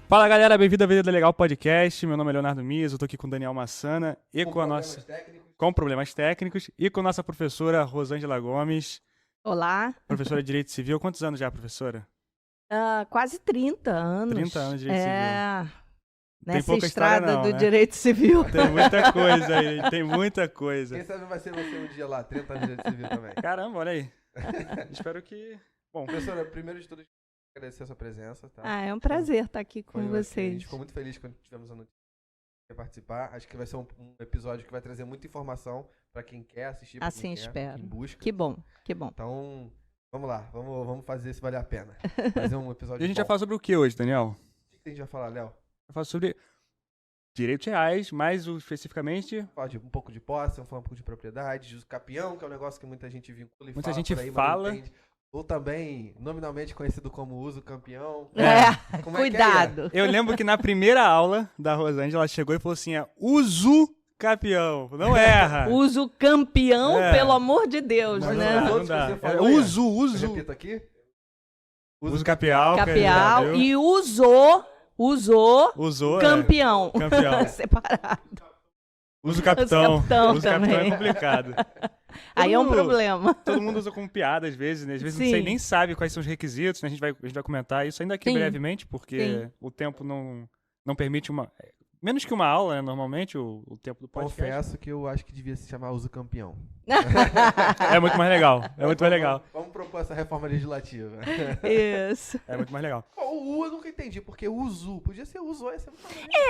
Fala galera, bem-vindo ao Vida Legal Podcast. Meu nome é Leonardo Mias, eu tô aqui com o Daniel Massana e com problemas técnicos e com nossa professora Rosângela Gomes. Olá. Professora de Direito Civil. Quantos anos já, professora? Quase 30 anos. 30 anos de Direito Civil. Nessa estrada do Direito Civil. Tem muita coisa aí, tem muita coisa. Quem sabe vai ser você um dia lá, 30 anos de Direito Civil também. Caramba, olha aí. Espero que... Bom, professora, primeiro de tudo, agradecer a sua presença. Tá? É um prazer estar aqui com vocês. A gente ficou muito feliz quando tivemos a notícia de participar. Acho que vai ser um episódio que vai trazer muita informação para quem quer assistir, para quem quer, quem busca. Que bom, que bom. Então, vamos lá, vamos fazer se valer a pena. Fazer um episódio. E a gente vai falar sobre o que hoje, Daniel? O que a gente vai falar, Léo? Vai falar sobre direitos reais, mais especificamente... Falar um pouco de posse, vamos falar um pouco de propriedade, de uso capião, que é um negócio que muita gente vincula e muita fala gente por aí, fala. mas não entende. Ou também, nominalmente conhecido como uso campeão. Como cuidado. Eu lembro que na primeira aula da Rosângela, ela chegou e falou assim, uso campeão, não erra. Uso campeão, pelo amor de Deus, mas né? Não dá. Uso. Repita aqui. Uso capial. Capial e usou campeão. Campeão. Separado. Uso capitão. Uso capitão é complicado. Aí é um problema. Todo mundo usa como piada às vezes, né? Às vezes Sim. nem sabe quais são os requisitos, né? A gente vai comentar isso ainda aqui brevemente, porque o tempo não permite uma... Menos que uma aula, né? Normalmente, o tempo do podcast. Confesso que eu acho que devia se chamar uso campeão. É muito mais legal. É muito mais legal. Vamos propor essa reforma legislativa. Isso. É muito mais legal. O U eu nunca entendi, porque uso. Podia ser uso,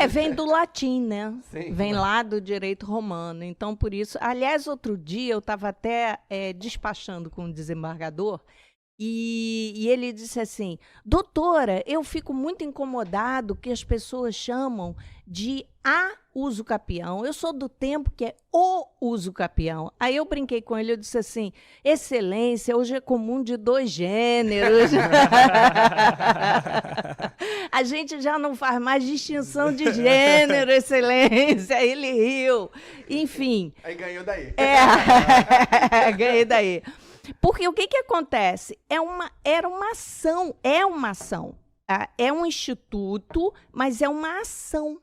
vem do latim, né? Sim, vem lá do direito romano. Então, por isso... Aliás, outro dia eu estava até despachando com um desembargador e ele disse assim, doutora, eu fico muito incomodado que as pessoas chamam de a uso capião. Eu sou do tempo que é o uso capião. Aí eu brinquei com ele, eu disse assim, excelência, hoje é comum de 2 gêneros. A gente já não faz mais distinção de gênero, excelência. Aí ele riu. Enfim. Aí ganhou daí. Ganhei daí. Porque o que acontece? Era uma ação, é um instituto, mas é uma ação.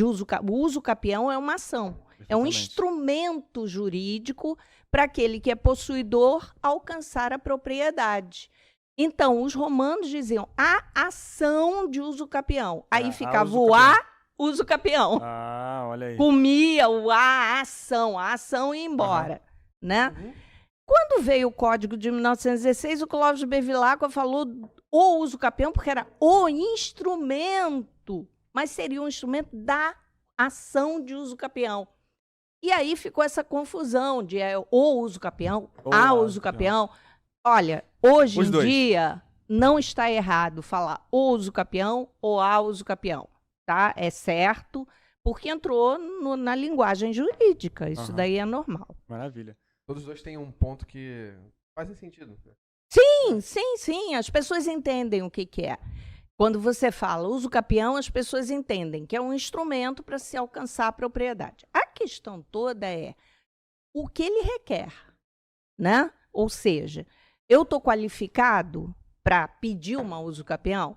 O uso capião é uma ação, é um instrumento jurídico para aquele que é possuidor alcançar a propriedade. Então, os romanos diziam a ação de uso capião. Aí ficava o uso capião. Olha aí. Comia a ação e ia embora, né? Uhum. Quando veio o Código de 1916, o Clóvis Bevilacqua falou o uso capião porque era o instrumento, mas seria um instrumento da ação de uso capião. E aí ficou essa confusão de o uso capião, a uso capião. Olha, hoje em dia não está errado falar o uso capião ou a uso capião, tá? É certo, porque entrou na linguagem jurídica. Isso daí é normal. Maravilha. Todos os dois têm um ponto que faz sentido. Sim. As pessoas entendem o que é. Quando você fala uso capião, as pessoas entendem que é um instrumento para se alcançar a propriedade. A questão toda é o que ele requer, né? Ou seja, eu estou qualificado para pedir uma uso capião?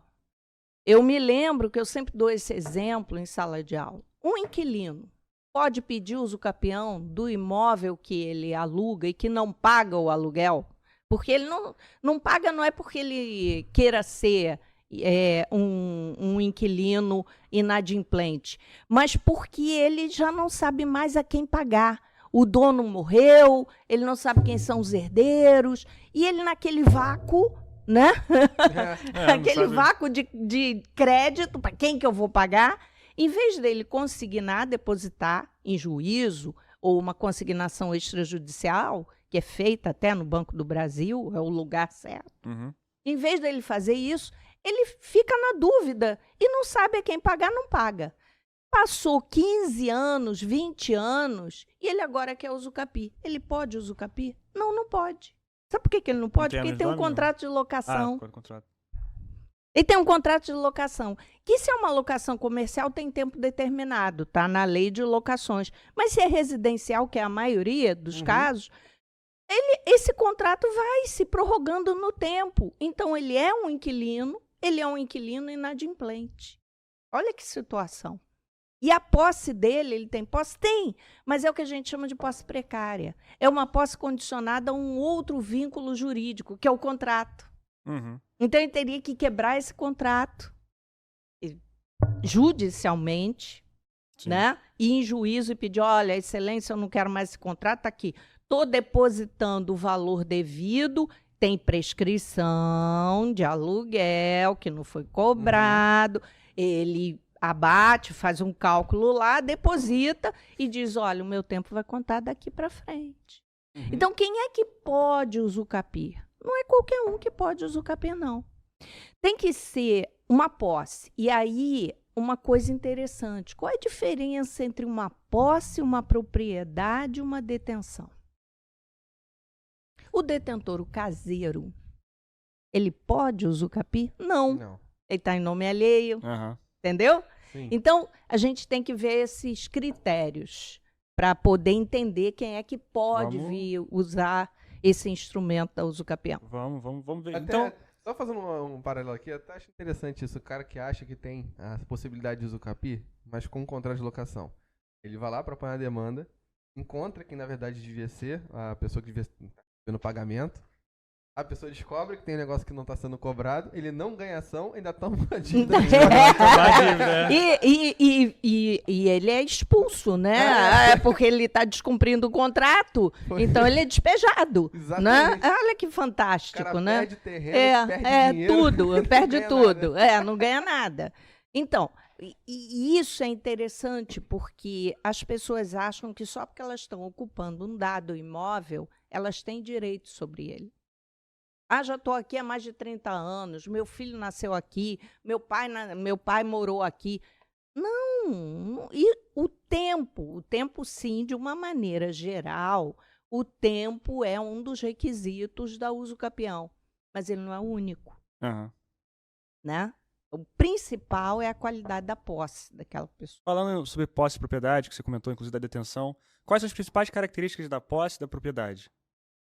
Eu me lembro que eu sempre dou esse exemplo em sala de aula. Um inquilino pode pedir uso capião do imóvel que ele aluga e que não paga o aluguel? Porque ele não paga, não é porque ele queira ser um inquilino inadimplente, mas porque ele já não sabe mais a quem pagar. O dono morreu, ele não sabe quem são os herdeiros, e ele naquele vácuo, né? Aquele vácuo de crédito, para quem que eu vou pagar? Em vez dele consignar, depositar em juízo ou uma consignação extrajudicial, que é feita até no Banco do Brasil, é o lugar certo. Em vez dele fazer isso, ele fica na dúvida e não sabe a quem pagar, não paga. Passou 15 anos, 20 anos, e ele agora quer usucapi. Ele pode usucapi? Não pode. Sabe por que ele não pode? Porque ele tem um contrato de locação. Ele tem um contrato de locação, que se é uma locação comercial tem tempo determinado, tá? Na lei de locações. Mas se é residencial, que é a maioria dos casos, esse contrato vai se prorrogando no tempo. Então, ele é um inquilino inadimplente. Olha que situação. E a posse dele, ele tem posse? Tem, mas é o que a gente chama de posse precária. É uma posse condicionada a um outro vínculo jurídico, que é o contrato. Uhum. Então, ele teria que quebrar esse contrato judicialmente, né? E em juízo e pedir, olha, excelência, eu não quero mais esse contrato, está aqui. Estou depositando o valor devido, tem prescrição de aluguel que não foi cobrado, ele abate, faz um cálculo lá, deposita e diz, olha, o meu tempo vai contar daqui para frente. Então, quem é que pode usucapir? Não é qualquer um que pode usucapir, não. Tem que ser uma posse. E aí, uma coisa interessante. Qual é a diferença entre uma posse, uma propriedade e uma detenção? O detentor, o caseiro, ele pode usucapir? Não. Ele está em nome alheio. Entendeu? Sim. Então, a gente tem que ver esses critérios para poder entender quem é que pode vir usar esse instrumento da usucapião. Vamos ver. Até, então, só fazendo um paralelo aqui, eu até acho interessante isso. O cara que acha que tem a possibilidade de usucapi, mas com contrato de locação. Ele vai lá para apanhar a demanda, encontra quem na verdade devia ser a pessoa que devia estar no pagamento. A pessoa descobre que tem um negócio que não está sendo cobrado, ele não ganha ação, ainda toma uma dívida. E ele é expulso, né? Porque ele está descumprindo o contrato, então ele é despejado. Né? Olha que fantástico, o cara né? perde terreno, perde dinheiro, tudo, perde tudo. Não ganha nada. Então, e isso é interessante porque as pessoas acham que só porque elas estão ocupando um dado imóvel, elas têm direito sobre ele. Já estou aqui há mais de 30 anos, meu filho nasceu aqui, meu pai morou aqui. Não, e o tempo sim, de uma maneira geral, o tempo é um dos requisitos da usucapião, mas ele não é o único. Né? O principal é a qualidade da posse daquela pessoa. Falando sobre posse e propriedade, que você comentou, inclusive da detenção, quais são as principais características da posse e da propriedade?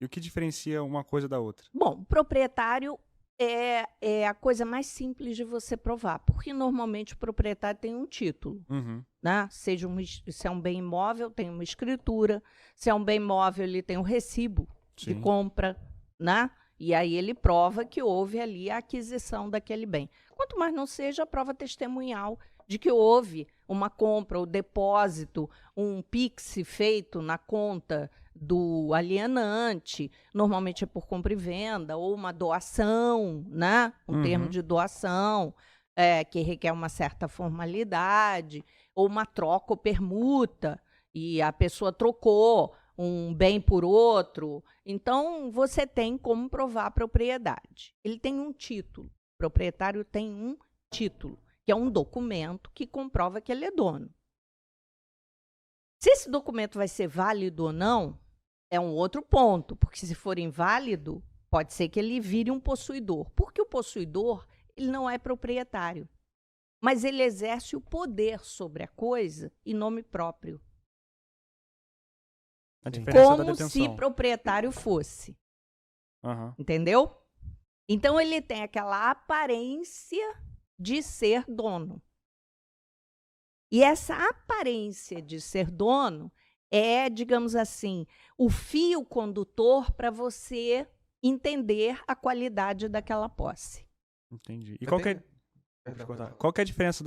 E o que diferencia uma coisa da outra? Bom, o proprietário é a coisa mais simples de você provar, porque normalmente o proprietário tem um título. Né? Se é um bem imóvel, tem uma escritura. Se é um bem imóvel, ele tem um recibo de compra. Né? E aí ele prova que houve ali a aquisição daquele bem. Quanto mais não seja a prova testemunhal de que houve uma compra, o depósito, um Pix feito na conta do alienante, normalmente é por compra e venda, ou uma doação, né? Um termo de doação, que requer uma certa formalidade, ou uma troca ou permuta, e a pessoa trocou um bem por outro. Então, você tem como provar a propriedade. Ele tem um título. O proprietário tem um título, que é um documento que comprova que ele é dono. Se esse documento vai ser válido ou não, é um outro ponto, porque se for inválido, pode ser que ele vire um possuidor. Porque o possuidor, ele não é proprietário, mas ele exerce o poder sobre a coisa em nome próprio. A diferença da como detenção. se proprietário fosse. Entendeu? Então, ele tem aquela aparência de ser dono. E essa aparência de ser dono é, digamos assim, o fio condutor para você entender a qualidade daquela posse. Entendi. E qual que é a diferença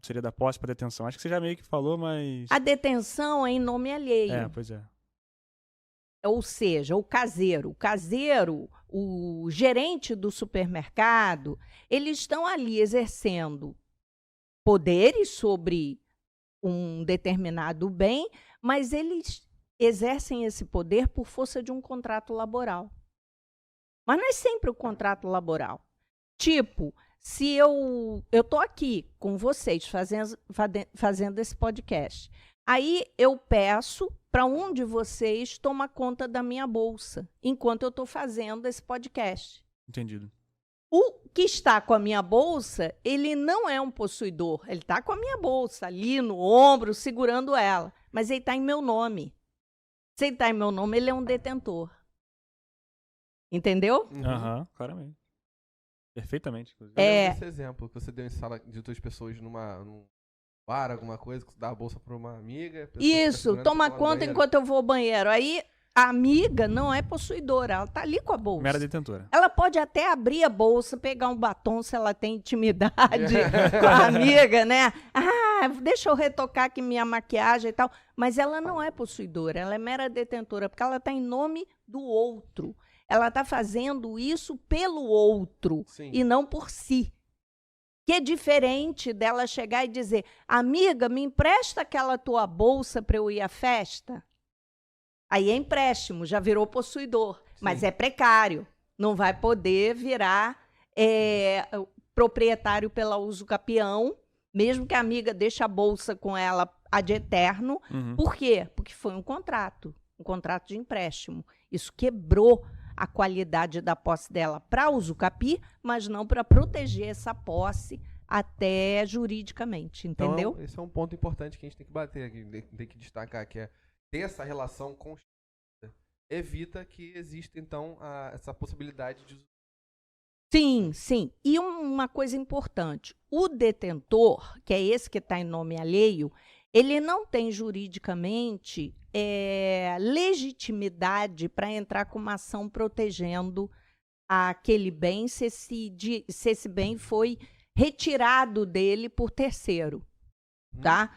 seria da posse para detenção? Acho que você já meio que falou, mas... A detenção é em nome alheio. Pois é. Ou seja, o caseiro, o gerente do supermercado, eles estão ali exercendo poderes sobre um determinado bem, mas eles exercem esse poder por força de um contrato laboral. Mas não é sempre o contrato laboral. Tipo, se eu estou aqui com vocês fazendo esse podcast, aí eu peço para um de vocês tomar conta da minha bolsa, enquanto eu estou fazendo esse podcast. Entendido. O que está com a minha bolsa, ele não é um possuidor. Ele está com a minha bolsa ali no ombro, segurando ela. Mas ele está em meu nome. Se ele está em meu nome, ele é um detentor. Entendeu? Claramente. Perfeitamente. Esse exemplo que você deu em sala de duas pessoas num bar, alguma coisa, que você dá a bolsa para uma amiga. Isso, toma conta enquanto eu vou ao banheiro. Aí a amiga não é possuidora, ela tá ali com a bolsa. Mera detentora. Ela pode até abrir a bolsa, pegar um batom se ela tem intimidade com a amiga, né? Ah, deixa eu retocar aqui minha maquiagem e tal. Mas ela não é possuidora, ela é mera detentora, porque ela está em nome do outro. Ela está fazendo isso pelo outro. Sim. E não por si. Que é diferente dela chegar e dizer, amiga, me empresta aquela tua bolsa para eu ir à festa? Aí é empréstimo, já virou possuidor, sim, mas é precário. Não vai poder virar proprietário pela uso capião, mesmo que a amiga deixe a bolsa com ela ad eterno. Uhum. Por quê? Porque foi um contrato de empréstimo. Isso quebrou a qualidade da posse dela para usucapi, mas não para proteger essa posse até juridicamente, entendeu? Então, esse é um ponto importante que a gente tem que bater, tem que destacar, que é ter essa relação constante. Evita que exista, então, essa possibilidade de... Sim, sim. E uma coisa importante, o detentor, que é esse que está em nome alheio, ele não tem juridicamente legitimidade para entrar com uma ação protegendo aquele bem se esse bem foi retirado dele por terceiro, tá?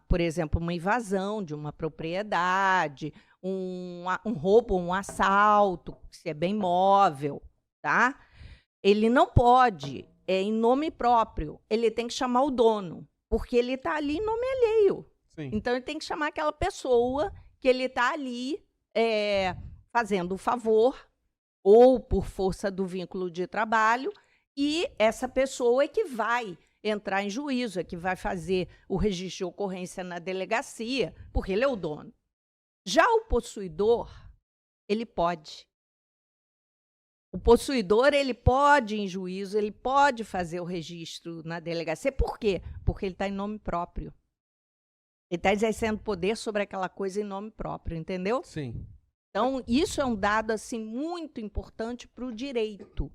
Por exemplo, uma invasão de uma propriedade, um roubo, um assalto, se é bem móvel, tá? Ele não pode, em nome próprio, ele tem que chamar o dono, porque ele está ali em nome alheio. Sim. Então, ele tem que chamar aquela pessoa que ele está ali fazendo o favor, ou por força do vínculo de trabalho, e essa pessoa é que vai entrar em juízo, é que vai fazer o registro de ocorrência na delegacia, porque ele é o dono. Já o possuidor, ele pode. O possuidor, ele pode ir em juízo, ele pode fazer o registro na delegacia. Por quê? Porque ele está em nome próprio. Ele está exercendo poder sobre aquela coisa em nome próprio, entendeu? Sim. Então, isso é um dado assim, muito importante para o direito,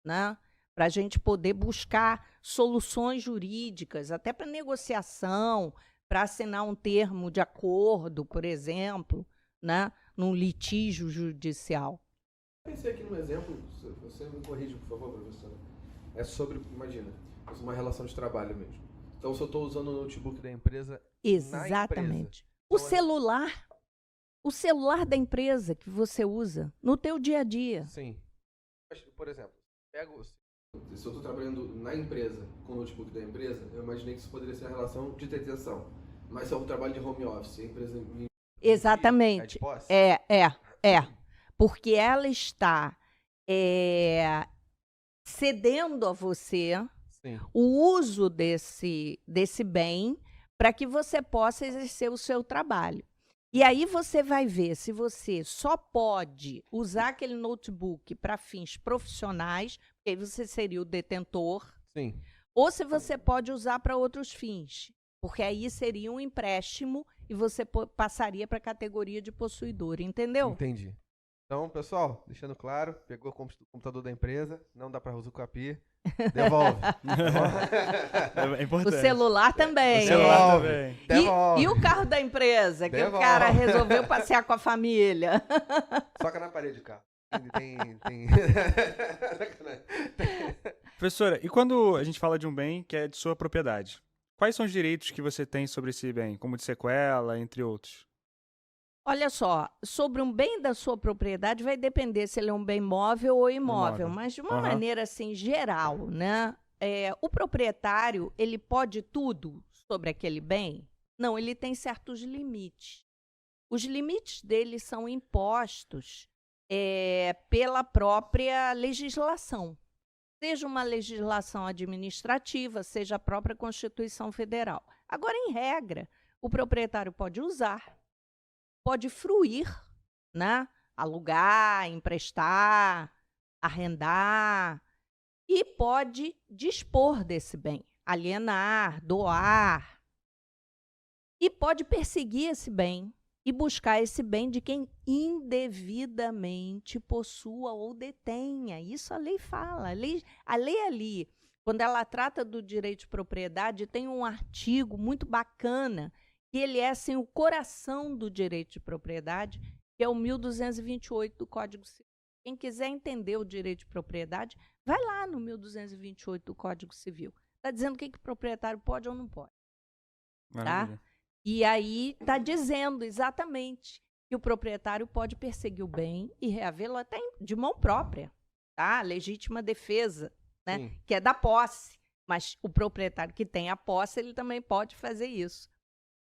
né? Para a gente poder buscar soluções jurídicas, até para negociação, para assinar um termo de acordo, por exemplo, né? Num litígio judicial. Pensei aqui num exemplo, você me corrige, por favor, professora. É sobre, imagina, uma relação de trabalho mesmo. Então, se eu estou usando o notebook da empresa. Exatamente. Na empresa, o celular da empresa que você usa no teu dia a dia. Sim. Mas, por exemplo, se eu estou trabalhando na empresa, com o notebook da empresa, eu imaginei que isso poderia ser a relação de detenção. Mas se eu trabalho de home office, a empresa me... Exatamente. Porque ela está cedendo a você, sim, o uso desse bem para que você possa exercer o seu trabalho. E aí você vai ver se você só pode usar aquele notebook para fins profissionais, porque aí você seria o detentor, sim, ou se você pode usar para outros fins, porque aí seria um empréstimo e você passaria para a categoria de possuidor, entendeu? Entendi. Então, pessoal, deixando claro, pegou o computador da empresa, não dá para usucapi, devolve. É importante. O celular também. O celular também. E o carro da empresa, que o cara resolveu passear com a família. Soca na parede o carro. Tem... Professora, e quando a gente fala de um bem que é de sua propriedade, quais são os direitos que você tem sobre esse bem, como de sequela, entre outros? Olha só, sobre um bem da sua propriedade vai depender se ele é um bem móvel ou imóvel, mas de uma maneira assim geral, né? O proprietário, ele pode tudo sobre aquele bem? Não, ele tem certos limites. Os limites dele são impostos pela própria legislação, seja uma legislação administrativa, seja a própria Constituição Federal. Agora, em regra, o proprietário pode usar, pode fruir, né? Alugar, emprestar, arrendar, e pode dispor desse bem, alienar, doar, e pode perseguir esse bem, e buscar esse bem de quem indevidamente possua ou detenha. Isso a lei fala. A lei ali, quando ela trata do direito de propriedade, tem um artigo muito bacana, que ele é assim, o coração do direito de propriedade, que é o 1228 do Código Civil. Quem quiser entender o direito de propriedade, vai lá no 1228 do Código Civil. Está dizendo o que o proprietário pode ou não pode. Tá? E aí está dizendo exatamente que o proprietário pode perseguir o bem e reavê-lo até de mão própria. Tá? Legítima defesa, né? Que é da posse. Mas o proprietário que tem a posse, ele também pode fazer isso.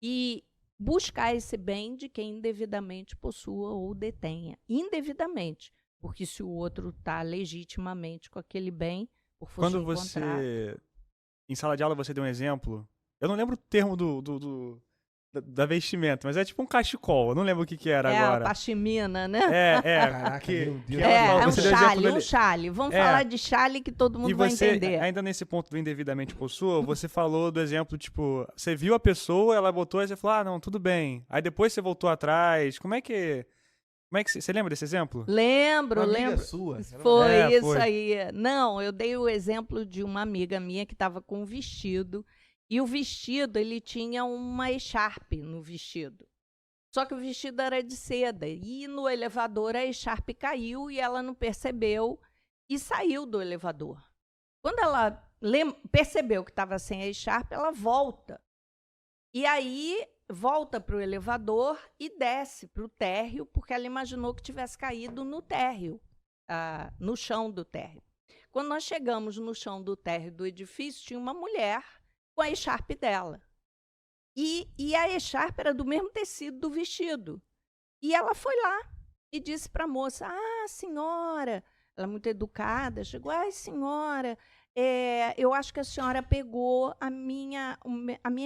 E buscar esse bem de quem indevidamente possua ou detenha. Indevidamente. Porque se o outro está legitimamente com aquele bem, por força Quando de você... contrato... Em sala de aula você deu um exemplo. Eu não lembro o termo da vestimenta, mas é tipo um cachecol. Eu não lembro o que era agora. É, a pashmina, né? Caraca, meu Deus. É um você deu exemplo chale, um chale. Vamos falar de chale que todo mundo e vai você, entender. ainda nesse ponto do indevidamente possua, você falou do exemplo, tipo, você viu a pessoa, ela botou, e você falou, ah, não, tudo bem. Aí depois você voltou atrás. Como é que você lembra desse exemplo? Lembro. Sua? Foi isso aí. Não, eu dei o exemplo de uma amiga minha que estava com um vestido, e o vestido, ele tinha uma echarpe no vestido. Só que o vestido era de seda, e no elevador a echarpe caiu e ela não percebeu e saiu do elevador. Quando ela percebeu que estava sem a echarpe, ela volta. E aí volta para o elevador e desce para o térreo, porque ela imaginou que tivesse caído no térreo, no chão do térreo. Quando nós chegamos no chão do térreo do edifício, tinha uma mulher com a echarpe dela. E a echarpe era do mesmo tecido do vestido. E ela foi lá e disse para a moça, senhora, ela é muito educada, chegou, senhora, eu acho que a senhora pegou a minha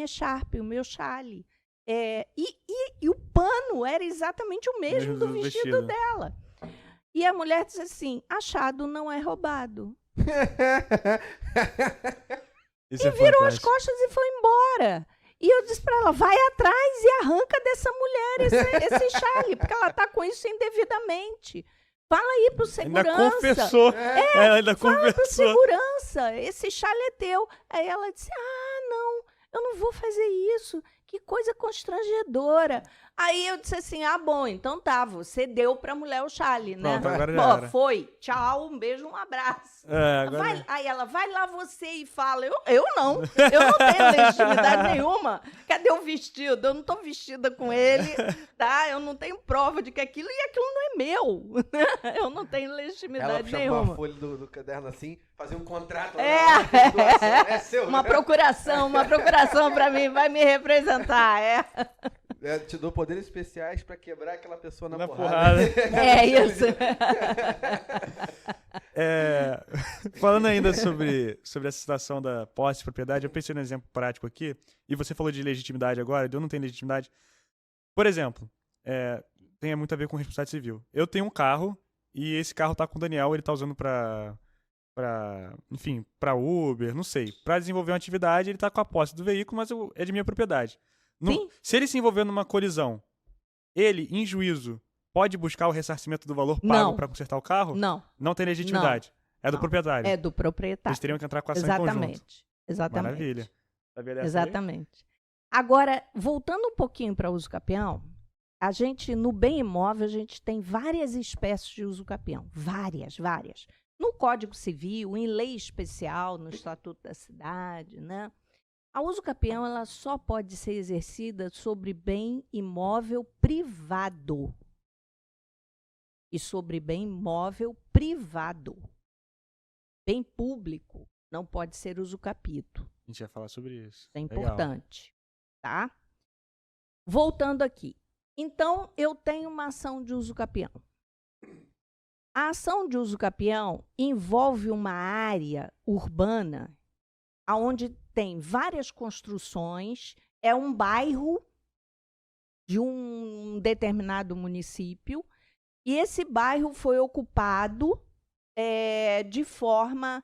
echarpe, o meu chale. E o pano era exatamente o mesmo do vestido dela. E a mulher disse assim, achado não é roubado. Isso virou as costas e foi embora. E eu disse para ela, vai atrás e arranca dessa mulher esse chale, porque ela está com isso indevidamente. Fala aí pro segurança. Ainda confessou. Ela ainda fala pro segurança, esse chale é teu. Aí ela disse, não, eu não vou fazer isso. Que coisa constrangedora. Aí eu disse assim, bom, então tá, você deu pra mulher o chale, né? Pronto, agora já era. Foi, tchau, um beijo, um abraço. Agora... Aí ela, vai lá você e fala, eu não tenho legitimidade nenhuma. Cadê o vestido? Eu não tô vestida com ele, tá? Eu não tenho prova de que aquilo não é meu. Eu não tenho legitimidade nenhuma. Ela a folha do caderno assim, fazer um contrato. É seu. Uma procuração pra mim, vai me representar, te dou poderes especiais pra quebrar aquela pessoa na porrada. É isso. Falando ainda sobre essa situação da posse de propriedade, eu pensei num exemplo prático aqui, e você falou de legitimidade agora, eu não tenho legitimidade. Por exemplo, tem muito a ver com responsabilidade civil. Eu tenho um carro, e esse carro tá com o Daniel, ele tá usando pra Uber, não sei. Pra desenvolver uma atividade, ele tá com a posse do veículo, mas é de minha propriedade. Se ele se envolver numa colisão, ele, em juízo, pode buscar o ressarcimento do valor pago para consertar o carro? Não. Não tem legitimidade. Não. É do proprietário. É do proprietário. Eles teriam que entrar com a ação em conjunto. Exatamente. Maravilha. Sabia dessa Exatamente. Aí? Agora, voltando um pouquinho para uso capião, a gente, no bem imóvel, a gente tem várias espécies de uso capião. Várias. No Código Civil, em lei especial, no Estatuto da Cidade, né? A uso capião, ela só pode ser exercida sobre bem imóvel privado. E sobre bem imóvel privado. Bem público não pode ser usucapito. A gente vai falar sobre isso. É importante, tá? Voltando aqui. Então, eu tenho uma ação de uso capião. A ação de uso capião envolve uma área urbana onde tem várias construções, é um bairro de um determinado município, e esse bairro foi ocupado de forma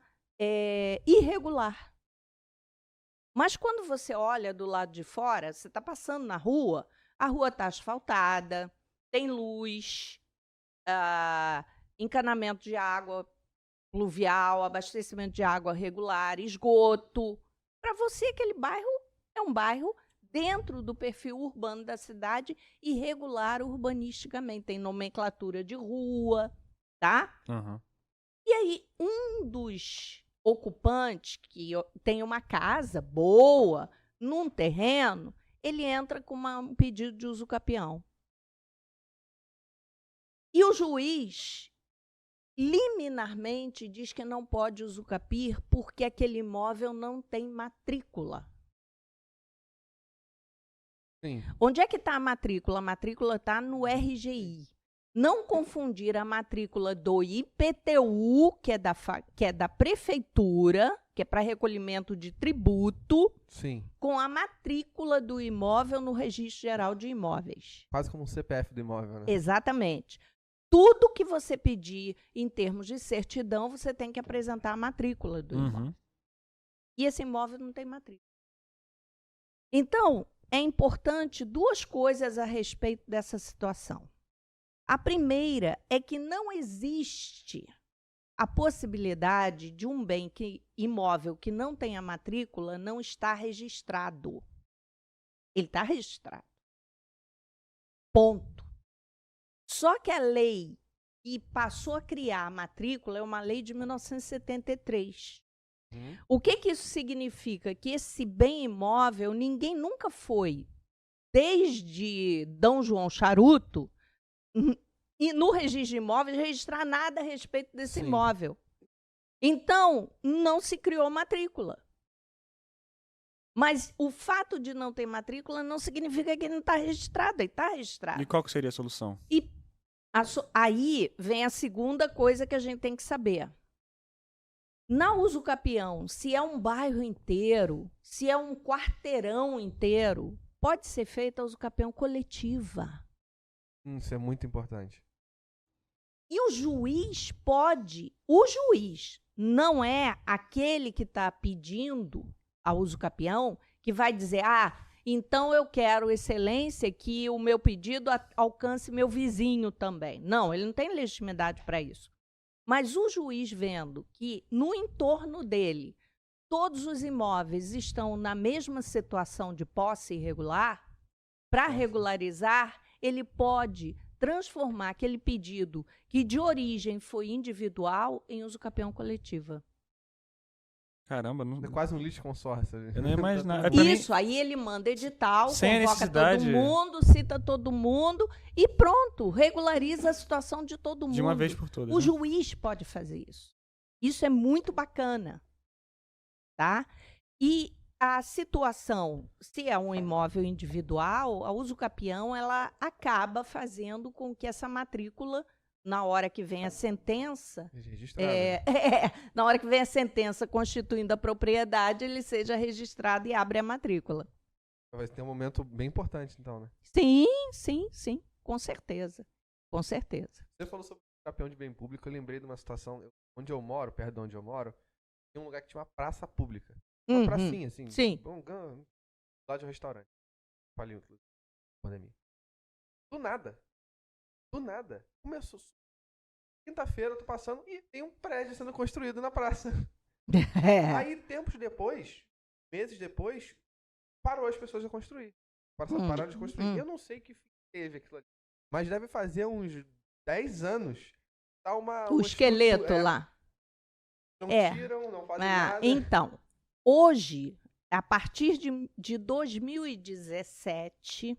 irregular. Mas quando você olha do lado de fora, você está passando na rua, A rua está asfaltada, tem luz, encanamento de água pluvial, abastecimento de água regular, esgoto. Para você, aquele bairro é um bairro dentro do perfil urbano da cidade e regular urbanisticamente. Tem nomenclatura de rua, tá? Uhum. E aí, um dos ocupantes que tem uma casa boa num terreno, ele entra com um pedido de uso capião. E o juiz liminarmente diz que não pode usucapir porque aquele imóvel não tem matrícula. Sim. Onde é que está a matrícula? A matrícula está no RGI. Não confundir a matrícula do IPTU, que é da prefeitura, que é para recolhimento de tributo, Sim. com a matrícula do imóvel no Registro Geral de Imóveis. Quase como um CPF do imóvel, né? Exatamente. Tudo que você pedir em termos de certidão, você tem que apresentar a matrícula do imóvel. E esse imóvel não tem matrícula. Então, é importante duas coisas a respeito dessa situação. A primeira é que não existe a possibilidade de um bem imóvel que não tenha matrícula não estar registrado. Ele está registrado. Ponto. Só que a lei que passou a criar a matrícula é uma lei de 1973. O que isso significa? Que esse bem imóvel, ninguém nunca foi, desde D. João Charuto, e no registro de imóveis, registrar nada a respeito desse imóvel. Então, não se criou matrícula. Mas o fato de não ter matrícula não significa que ele não está registrado, ele está registrado. E qual que seria a solução? E aí vem a segunda coisa que a gente tem que saber. Na usucapião, se é um bairro inteiro, se é um quarteirão inteiro, pode ser feita a usucapião coletiva. Isso é muito importante. E o juiz pode, o juiz não é aquele que está pedindo a usucapião que vai dizer, então eu quero, excelência, que o meu pedido alcance meu vizinho também. Não, ele não tem legitimidade para isso. Mas o juiz vendo que no entorno dele todos os imóveis estão na mesma situação de posse irregular, para regularizar, ele pode transformar aquele pedido que de origem foi individual em usucapião coletiva. Caramba, não... É quase um litisconsórcio. Eu não ia imaginar. Isso, aí ele manda edital, sem convoca todo mundo, cita todo mundo e pronto, regulariza a situação de todo mundo. De uma vez por todas. O juiz pode fazer isso. Isso é muito bacana. Tá? E a situação, se é um imóvel individual, a usucapião ela acaba fazendo com que essa matrícula, na hora que vem a sentença, na hora que vem a sentença constituindo a propriedade, ele seja registrado e abre a matrícula. Vai ter um momento bem importante, então, né? Sim, com certeza. Com certeza. Você falou sobre o campeão de bem público, eu lembrei de uma situação, onde eu moro, perto de onde eu moro, tem um lugar que tinha uma praça pública. Uma pracinha, assim. Sim. Lá de um restaurante. Faliu, inclusive. Pandemia. Do nada. Começou. Quinta-feira eu tô passando e tem um prédio sendo construído na praça. Aí, tempos depois, meses depois, parou as pessoas de construir. Pararam de construir. Eu não sei que teve aquilo ali. Mas deve fazer uns 10 anos. Tá o esqueleto lá. Não tiram, não fazem nada. Então, hoje, a partir de 2017,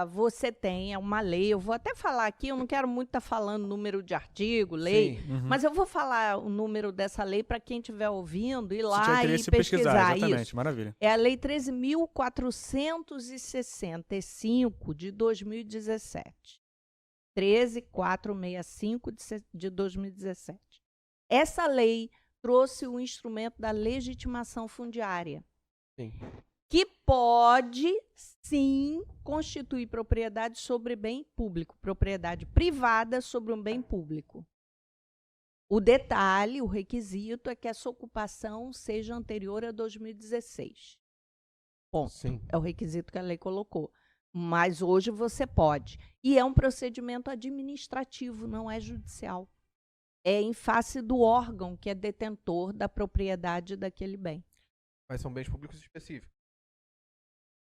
você tem uma lei, eu vou até falar aqui, eu não quero muito estar falando número de artigo, lei, mas eu vou falar o número dessa lei para quem estiver ouvindo, ir lá e pesquisar. Exatamente, isso. Maravilha. É a Lei 13.465 de 2017. 13465 de 2017. Essa lei trouxe o instrumento da legitimação fundiária, que pode, sim, constituir propriedade sobre bem público, propriedade privada sobre um bem público. O detalhe, o requisito, é que essa ocupação seja anterior a 2016. Ponto. Sim. É o requisito que a lei colocou. Mas hoje você pode. E é um procedimento administrativo, não é judicial. É em face do órgão que é detentor da propriedade daquele bem. Mas são bens públicos específicos.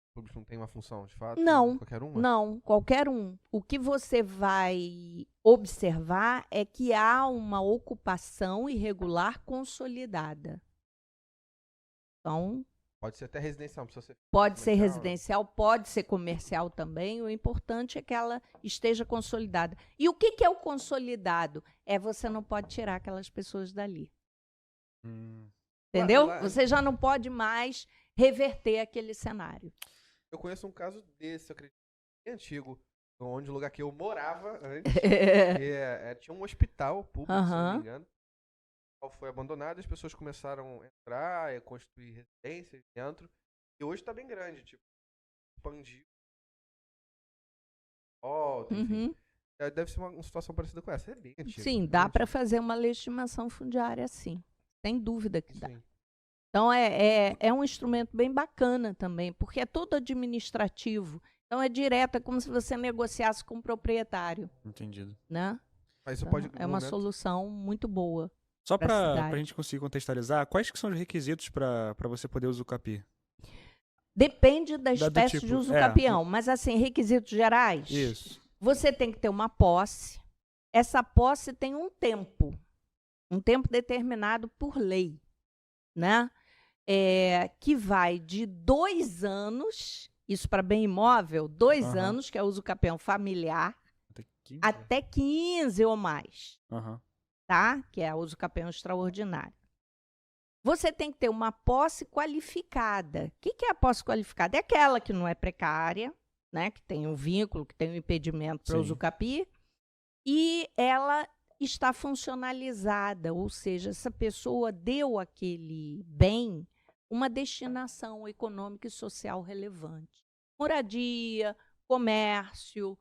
O público não tem uma função, de fato? Não, Qualquer uma? não, qualquer um. O que você vai observar é que há uma ocupação irregular consolidada. Então, Pode ser até residencial, não precisa ser pode ser comercial, né? residencial, pode ser comercial também. O importante é que ela esteja consolidada. E o que é o consolidado? É você não pode tirar aquelas pessoas dali. Entendeu? Lá- Você já não pode mais reverter aquele cenário. Eu conheço um caso desse, eu acredito, bem antigo, onde o lugar que eu morava antes, que tinha um hospital público, se não me engano. O hospital foi abandonado, as pessoas começaram a entrar, a construir residências dentro, e hoje está bem grande, tipo, expandiu. Volta, enfim. Uhum. Deve ser uma situação parecida com essa. É bem antigo. Sim, dá para fazer uma legitimação fundiária, sim. Sem dúvida que dá. Sim. Então, é um instrumento bem bacana também, porque é todo administrativo. Então, é direto, é como se você negociasse com o proprietário, Entendido. né? Mas isso Então, pode, é no uma momento, solução muito boa. Só Pra para cidade. a gente conseguir contextualizar, quais que são os requisitos para você poder usar o CAPI? Depende da do espécie tipo, de uso capião, mas assim, requisitos gerais, Isso. você tem que ter uma posse. Essa posse tem um tempo determinado por lei, né? Que vai de 2 anos, isso para bem imóvel, 2 Aham. anos, que é uso capião familiar, Até 15? até 15 ou mais, Aham. tá? Que é uso capião extraordinário. Você tem que ter uma posse qualificada. O que é a posse qualificada? É aquela que não é precária, né? Que tem um vínculo, que tem um impedimento para Sim. uso capi, e ela está funcionalizada, ou seja, essa pessoa deu aquele bem uma destinação econômica e social relevante. Moradia, comércio,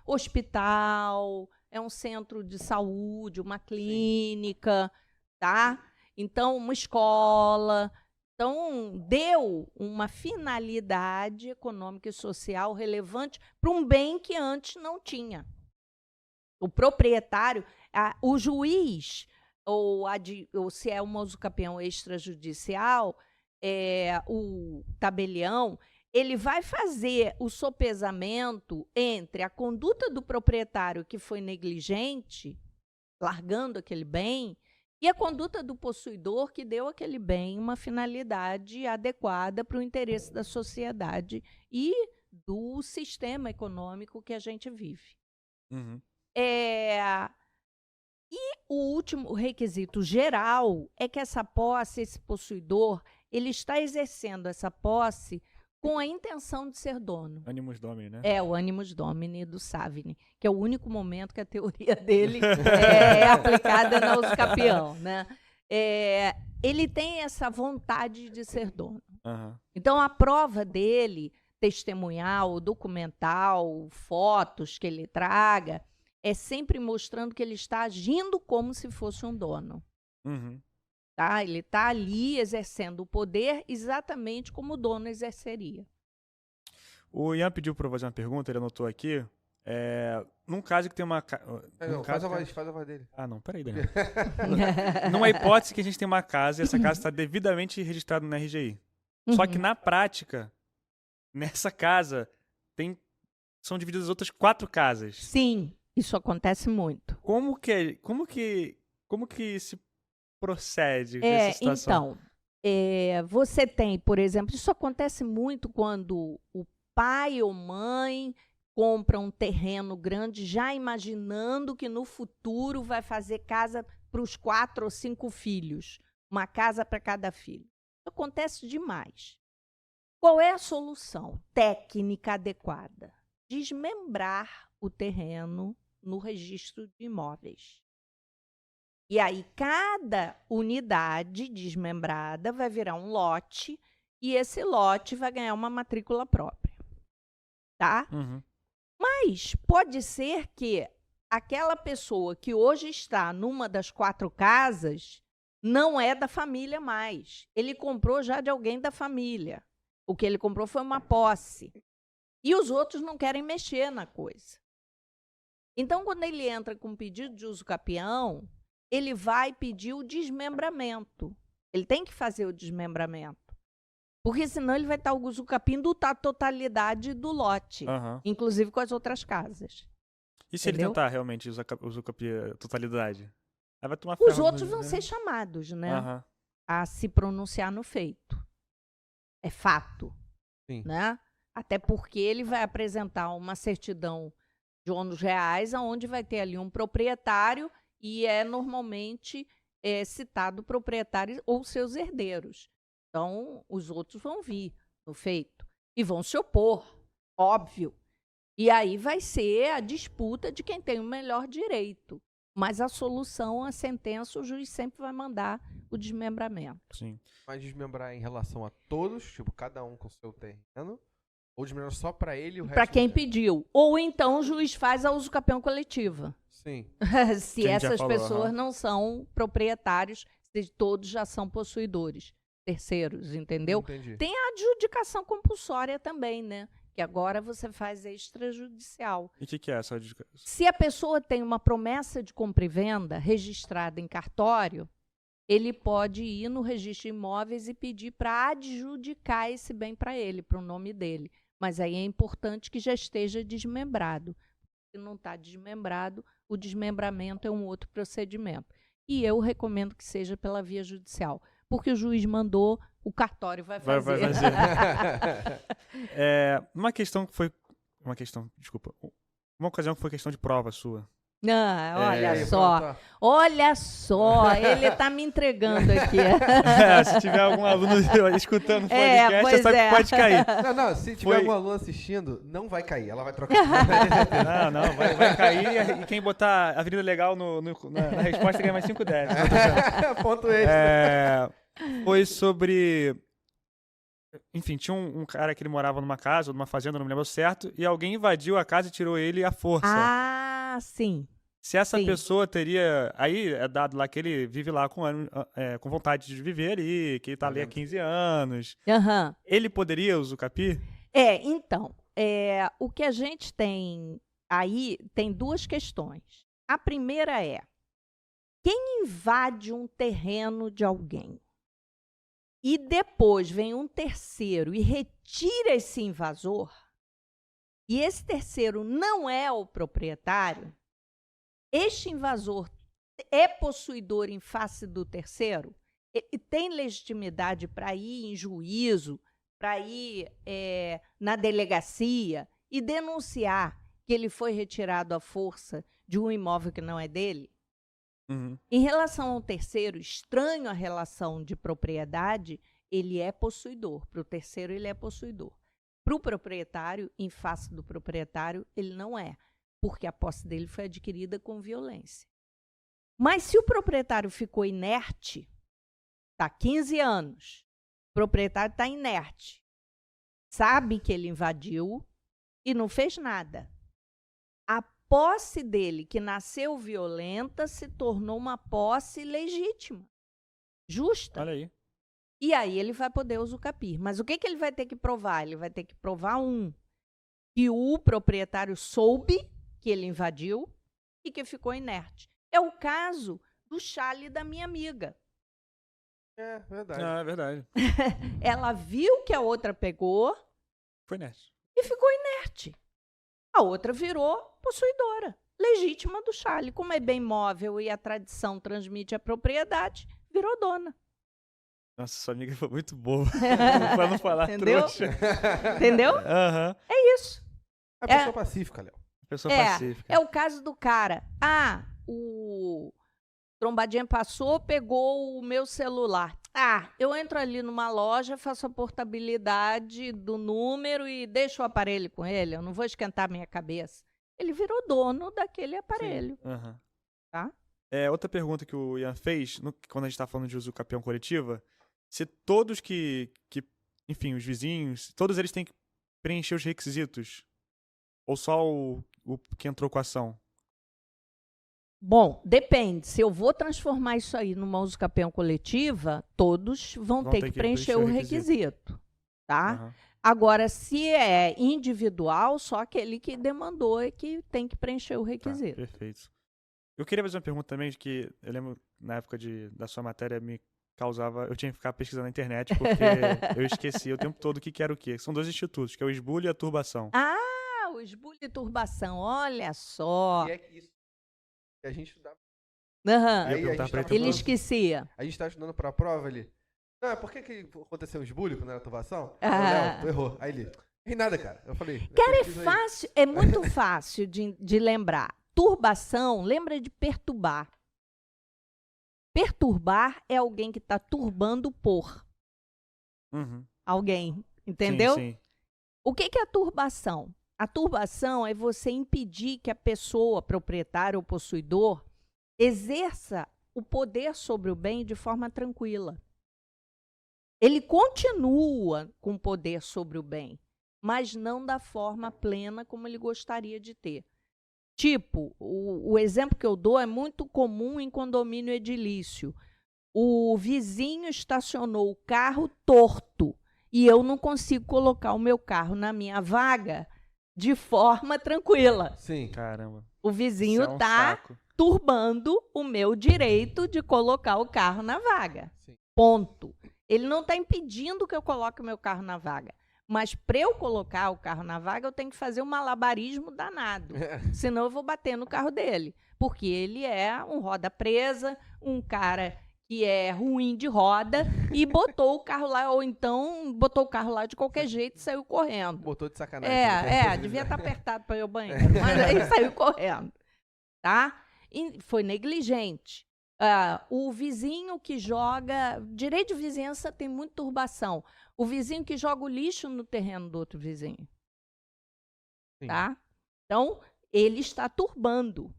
hospital, é um centro de saúde, uma clínica, tá? Então, uma escola. Então, deu uma finalidade econômica e social relevante para um bem que antes não tinha. O proprietário, o juiz, ou se é uma usucapião extrajudicial, o tabelião, ele vai fazer o sopesamento entre a conduta do proprietário que foi negligente, largando aquele bem, e a conduta do possuidor que deu aquele bem uma finalidade adequada para o interesse da sociedade e do sistema econômico que a gente vive. Uhum. E o último requisito geral é que essa posse, esse possuidor, ele está exercendo essa posse com a intenção de ser dono. Animus Domini, né? É o animus domini do Savini, que é o único momento que a teoria dele é aplicada na usucapião, né? Ele tem essa vontade de ser dono. Aham. Então, a prova dele, testemunhal, documental, fotos que ele traga, é sempre mostrando que ele está agindo como se fosse um dono. Uhum. Tá? Ele está ali exercendo o poder exatamente como o dono exerceria. O Ian pediu para eu fazer uma pergunta, ele anotou aqui. Num caso que tem uma... Não, faz a voz dele. Ah, não, peraí, Daniel. Numa hipótese que a gente tem uma casa e essa casa está devidamente registrada no RGI. Só que na prática, nessa casa, são divididas outras 4 casas. Sim, isso acontece muito. Como que se procede nessa situação? Então, você tem, por exemplo, isso acontece muito quando o pai ou mãe compra um terreno grande, já imaginando que no futuro vai fazer casa para os 4 ou 5 filhos, uma casa para cada filho. Isso acontece demais. Qual é a solução técnica adequada? Desmembrar o terreno no registro de imóveis. E aí, cada unidade desmembrada vai virar um lote e esse lote vai ganhar uma matrícula própria. Tá? Uhum. Mas pode ser que aquela pessoa que hoje está numa das 4 casas não é da família mais. Ele comprou já de alguém da família. O que ele comprou foi uma posse. E os outros não querem mexer na coisa. Então, quando ele entra com pedido de uso capião, ele vai pedir o desmembramento. Ele tem que fazer o desmembramento. Porque senão ele vai estar o usucapindo a totalidade do lote, inclusive com as outras casas. E se Entendeu? ele tentar realmente usucapiar a totalidade? Aí vai tomar Os ferro, outros né? vão ser chamados, né, Aham. a se pronunciar no feito. É fato. Sim. Né? Até porque ele vai apresentar uma certidão de ônus reais, onde vai ter ali um proprietário e normalmente citado o proprietário ou seus herdeiros. Então, os outros vão vir no feito e vão se opor, óbvio. E aí vai ser a disputa de quem tem o melhor direito. Mas a solução, a sentença, o juiz sempre vai mandar o desmembramento. Sim. Mas desmembrar em relação a todos, tipo, cada um com seu terreno, ou desmembrar só pra ele e o resto... Para quem do terreno? pediu. Ou então o juiz faz a usucapião coletiva. Sim. Se Que a gente já essas falou, pessoas não são proprietários, se todos já são possuidores, terceiros, entendeu? Entendi. Tem a adjudicação compulsória também, né? Que agora você faz extrajudicial. E o que é essa adjudicação? Se a pessoa tem uma promessa de compra e venda registrada em cartório, ele pode ir no registro de imóveis e pedir para adjudicar esse bem para ele, para o nome dele. Mas aí é importante que já esteja desmembrado. Se não está desmembrado, o desmembramento é um outro procedimento. E eu recomendo que seja pela via judicial. Porque o juiz mandou, o cartório vai fazer. Vai fazer. Uma questão que foi... Desculpa. Uma ocasião que foi questão de prova sua. Não, olha Aí, só. pronto, Olha só, ele tá me entregando aqui. Se tiver algum aluno escutando o podcast, pois já sabe que pode cair. ó. Não, se tiver Foi- algum aluno assistindo, não vai cair, ela vai trocar. Não, vai cair. E quem botar Avenida Legal na resposta ganha mais 5 10. Ponto extra. Foi sobre... Enfim, tinha um cara que ele morava numa casa, ou numa fazenda, não me lembro certo, e alguém invadiu a casa e tirou ele à força. Ah, sim. Se essa sim. pessoa teria... Aí é dado lá que ele vive lá com vontade de viver ali, que ele tá ali há 15 anos. Aham. Ele poderia usucapiar? Então, o que a gente tem aí tem duas questões. A primeira é, quem invade um terreno de alguém e depois vem um terceiro e retira esse invasor, e esse terceiro não é o proprietário, este invasor é possuidor em face do terceiro? Ele tem legitimidade para ir em juízo, para ir na delegacia e denunciar que ele foi retirado à força de um imóvel que não é dele? Uhum. Em relação ao terceiro, estranho à relação de propriedade, ele é possuidor. Para o terceiro, ele é possuidor. Para o proprietário, em face do proprietário, ele não é, porque a posse dele foi adquirida com violência. Mas se o proprietário ficou inerte, está 15 anos, o proprietário está inerte, sabe que ele invadiu e não fez nada. A posse dele, que nasceu violenta, se tornou uma posse legítima, justa. Olha aí. E aí ele vai poder usucapiar. Mas o que ele vai ter que provar? Ele vai ter que provar, que o proprietário soube que ele invadiu e que ficou inerte. É o caso do chale da minha amiga. É, verdade. É verdade. Ela viu que a outra pegou Foi nessa. e ficou inerte. A outra virou possuidora, legítima do chale. Como é bem móvel e a tradição transmite a propriedade, virou dona. Nossa, sua amiga foi muito boa. Pra não falar Entendeu? trouxa. Entendeu? Aham. É isso. A pessoa pacífica, Léo. Pessoa pacífica. É o caso do cara. O trombadinha passou, pegou o meu celular. Eu entro ali numa loja, faço a portabilidade do número e deixo o aparelho com ele. Eu não vou esquentar minha cabeça. Ele virou dono daquele aparelho. Aham. Tá? Outra pergunta que o Ian fez, quando a gente tá falando de usucapião coletiva, se todos enfim, os vizinhos, todos eles têm que preencher os requisitos? Ou só o que entrou com a ação? Bom, depende. Se eu vou transformar isso aí numa usucapião coletiva, todos vão ter que preencher o requisito. tá? Aham. Agora, se é individual, só aquele que demandou é que tem que preencher o Tá, requisito. perfeito. Eu queria fazer uma pergunta também, de que eu lembro, na época da sua matéria, me causava... Eu tinha que ficar pesquisando na internet, porque eu esquecia o tempo todo o que era o quê. São 2 institutos, que é o esbulho e a turbação. Ah, o esbulho e turbação, olha só. E é que isso que a gente estudava. Aham. Eu ia Aí a perguntar gente pra tava ele Ele também. esquecia. A gente tava estudando pra prova ali. Não, por que aconteceu os bullying quando era turbação? Ah. Léo, tu errou. Aí ele, tem nada, cara. Eu falei, Cara, é pesquisa aí. fácil, é muito fácil de lembrar. Turbação, lembra de perturbar. Perturbar é alguém que está turbando por Uhum. alguém, entendeu? Sim, sim. O que é a turbação? A turbação é você impedir que a pessoa, proprietária ou possuidor, exerça o poder sobre o bem de forma tranquila. Ele continua com poder sobre o bem, mas não da forma plena como ele gostaria de ter. Tipo, o exemplo que eu dou é muito comum em condomínio edilício. O vizinho estacionou o carro torto e eu não consigo colocar o meu carro na minha vaga de forma tranquila. Sim. Caramba. O Isso vizinho é um está saco. turbando o meu direito de colocar o carro na vaga. Sim. Ponto. Ele não está impedindo que eu coloque o meu carro na vaga. Mas para eu colocar o carro na vaga, eu tenho que fazer um malabarismo danado. Senão eu vou bater no carro dele. Porque ele é um roda presa, um cara que é ruim de roda e botou o carro lá, ou então botou o carro lá de qualquer jeito e saiu correndo. Botou de sacanagem. né? Devia estar apertado para ir ao banheiro, mas aí saiu correndo, tá? E foi negligente. O vizinho que joga... Direito de vizinhança tem muita turbação. O vizinho que joga o lixo no terreno do outro vizinho, Sim. tá? Então, ele está turbando.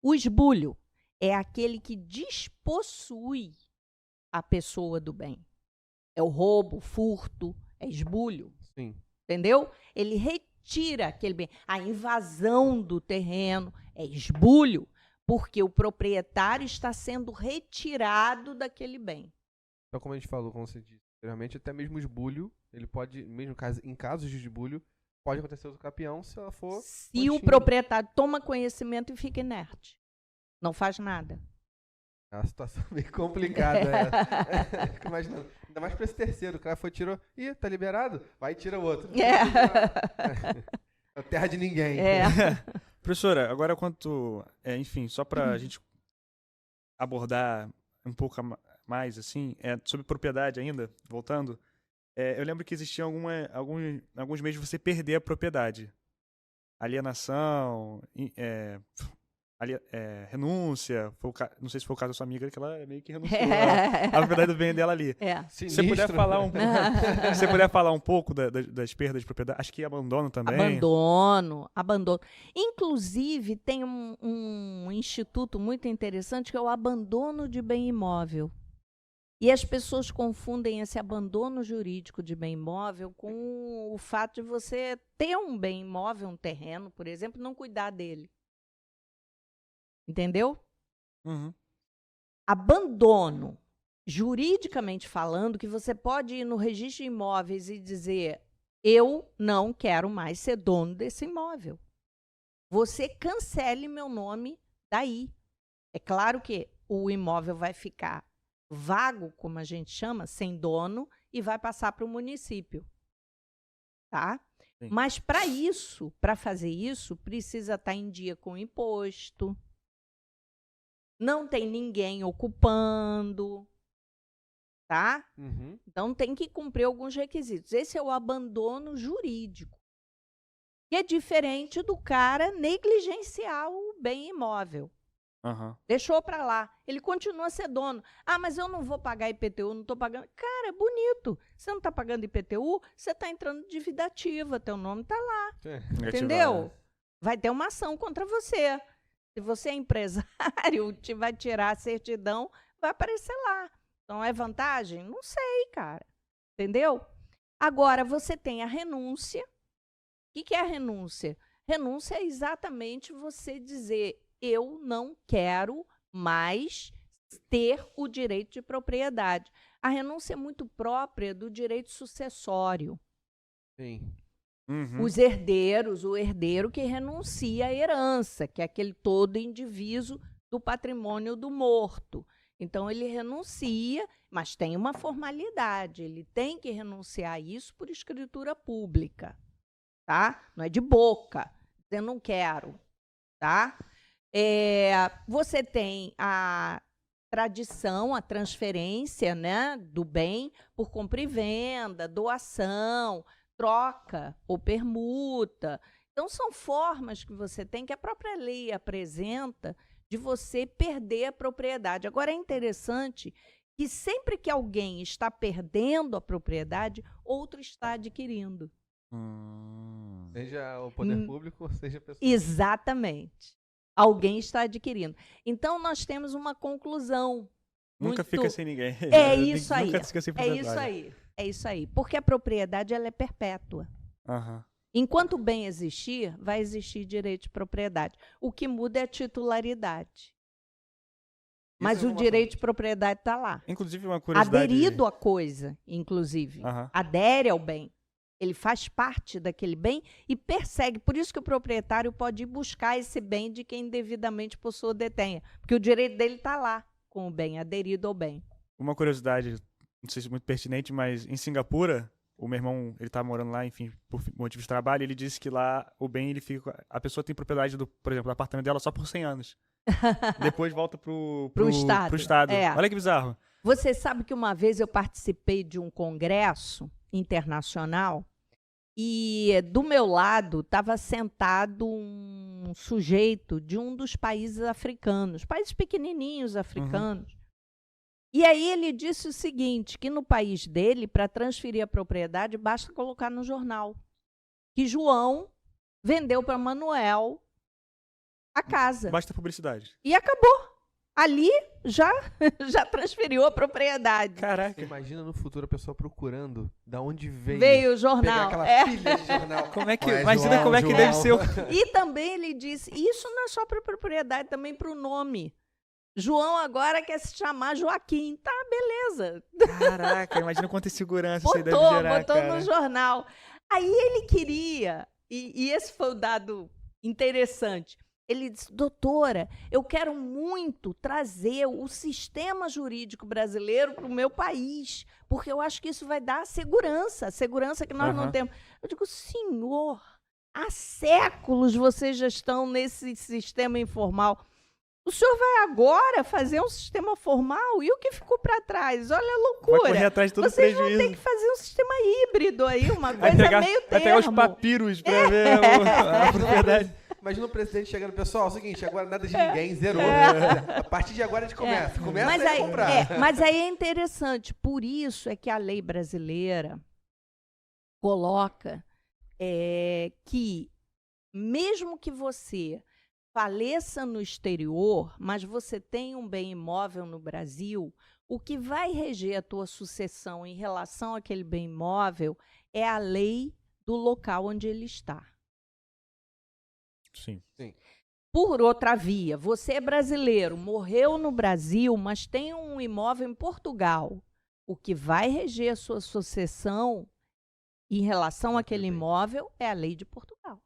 O esbulho é aquele que despossui a pessoa do bem. É o roubo, furto, é esbulho. Sim. Entendeu? Ele retira aquele bem. A invasão do terreno é esbulho, porque o proprietário está sendo retirado daquele bem. Então, como a gente falou, como você disse anteriormente, até mesmo o esbulho, ele pode, mesmo em casos de esbulho, pode acontecer o capião se ela for... Se o mantida. proprietário toma conhecimento e fica inerte. Não faz nada. É uma situação meio complicada essa. Fico imaginando. Ainda mais pra esse terceiro. O cara foi, tirou. Ih, tá liberado? Vai e tira o outro. É terra de ninguém. Professora, agora quanto... enfim, só pra a gente abordar um pouco mais, assim, sobre propriedade ainda, voltando, eu lembro que existiam alguns meios de você perder a propriedade. Alienação, renúncia, não sei se foi o caso da sua amiga, que ela meio que renunciou a propriedade do bem dela ali. Se você puder falar um pouco das perdas de propriedade, acho que abandono também. Abandono. Inclusive, tem um instituto muito interessante que é o abandono de bem imóvel. E as pessoas confundem esse abandono jurídico de bem imóvel com o fato de você ter um bem imóvel, um terreno, por exemplo, e não cuidar dele. Entendeu? Uhum. Abandono, juridicamente falando, que você pode ir no registro de imóveis e dizer: eu não quero mais ser dono desse imóvel. Você cancele meu nome daí. É claro que o imóvel vai ficar vago, como a gente chama, sem dono, e vai passar para o município. Tá? Sim. Mas para fazer isso, precisa estar em dia com o imposto. Não tem ninguém ocupando, tá? Uhum. Então tem que cumprir alguns requisitos. Esse é o abandono jurídico, que é diferente do cara negligenciar o bem imóvel. Uhum. Deixou para lá, ele continua a ser dono. Ah, mas eu não vou pagar IPTU, não estou pagando. Cara, é bonito. Você não está pagando IPTU, você está entrando em dívida ativa, teu nome está lá. Entendeu? Vai ter uma ação contra você. Se você é empresário, vai tirar a certidão, vai aparecer lá. Então, é vantagem? Não sei, cara. Entendeu? Agora, você tem a renúncia. O que é a renúncia? Renúncia é exatamente você dizer: eu não quero mais ter o direito de propriedade. A renúncia é muito própria do direito sucessório. Sim. Uhum. Os herdeiros, o herdeiro que renuncia à herança, que é aquele todo indiviso do patrimônio do morto. Então, ele renuncia, mas tem uma formalidade. Ele tem que renunciar a isso por escritura pública, tá? Não é de boca. Eu não quero, tá? Você tem a tradição, a transferência, né, do bem por compra e venda, doação, troca ou permuta. Então, são formas que você tem, que a própria lei apresenta, de você perder a propriedade. Agora, é interessante que sempre que alguém está perdendo a propriedade, outro está adquirindo. Seja o poder público, seja a pessoa. Exatamente. Alguém está adquirindo. Então, nós temos uma conclusão. Nunca fica sem ninguém. É isso aí. Nunca fica sem É propriedade. isso aí. É isso aí. Porque a propriedade, ela é perpétua. Aham. Enquanto o bem existir, vai existir direito de propriedade. O que muda é a titularidade. Mas o direito de propriedade está lá. Inclusive, uma curiosidade... Aderido à coisa, inclusive. Aham. Adere ao bem. Ele faz parte daquele bem e persegue. Por isso que o proprietário pode ir buscar esse bem de quem devidamente possua ou detenha. Porque o direito dele está lá, com o bem, aderido ao bem. Uma curiosidade, não sei se é muito pertinente, mas em Singapura, o meu irmão, ele tá morando lá, enfim, por motivos de trabalho, ele disse que lá o bem, ele fica... A pessoa tem propriedade, por exemplo, do apartamento dela só por 100 anos. Depois volta pro Estado. É. Olha que bizarro. Você sabe que uma vez eu participei de um congresso internacional e do meu lado estava sentado um sujeito de um dos países africanos, países pequenininhos africanos. E aí ele disse o seguinte, que no país dele, para transferir a propriedade, basta colocar no jornal que João vendeu para Manuel a casa. Basta publicidade. E acabou. Ali já transferiu a propriedade. Caraca. Imagina no futuro a pessoa procurando da onde veio. Veio o Pegar jornal. aquela pilha de jornal. Como é que, Ué, imagina João, como é que João. deve ser o... E também ele disse, isso não é só para propriedade, também para o nome. João agora quer se chamar Joaquim. Tá, beleza. Caraca, imagina quanta insegurança isso aí deve gerar, Botou cara. no jornal. Aí ele queria, e esse foi o dado interessante, ele disse, doutora, eu quero muito trazer o sistema jurídico brasileiro para o meu país, porque eu acho que isso vai dar segurança, a segurança que nós não temos. Eu digo, senhor, há séculos vocês já estão nesse sistema informal. O senhor vai agora fazer um sistema formal e o que ficou para trás? Olha a loucura. Vai correr atrás de todo Vocês prejuízo. vão ter que fazer um sistema híbrido aí, uma Vai coisa pegar, meio vai termo. pegar os papiros pra ver a propriedade. Imagina o presidente chegando, pessoal, é o seguinte, agora nada de ninguém, zerou. A partir de agora a gente começa. Começa mas a aí, comprar. mas aí é interessante, por isso é que a lei brasileira coloca que, mesmo que você faleça no exterior, mas você tem um bem imóvel no Brasil, o que vai reger a tua sucessão em relação àquele bem imóvel é a lei do local onde ele está. Sim. Por outra via, você é brasileiro, morreu no Brasil, mas tem um imóvel em Portugal. O que vai reger a sua sucessão em relação àquele imóvel é a lei de Portugal,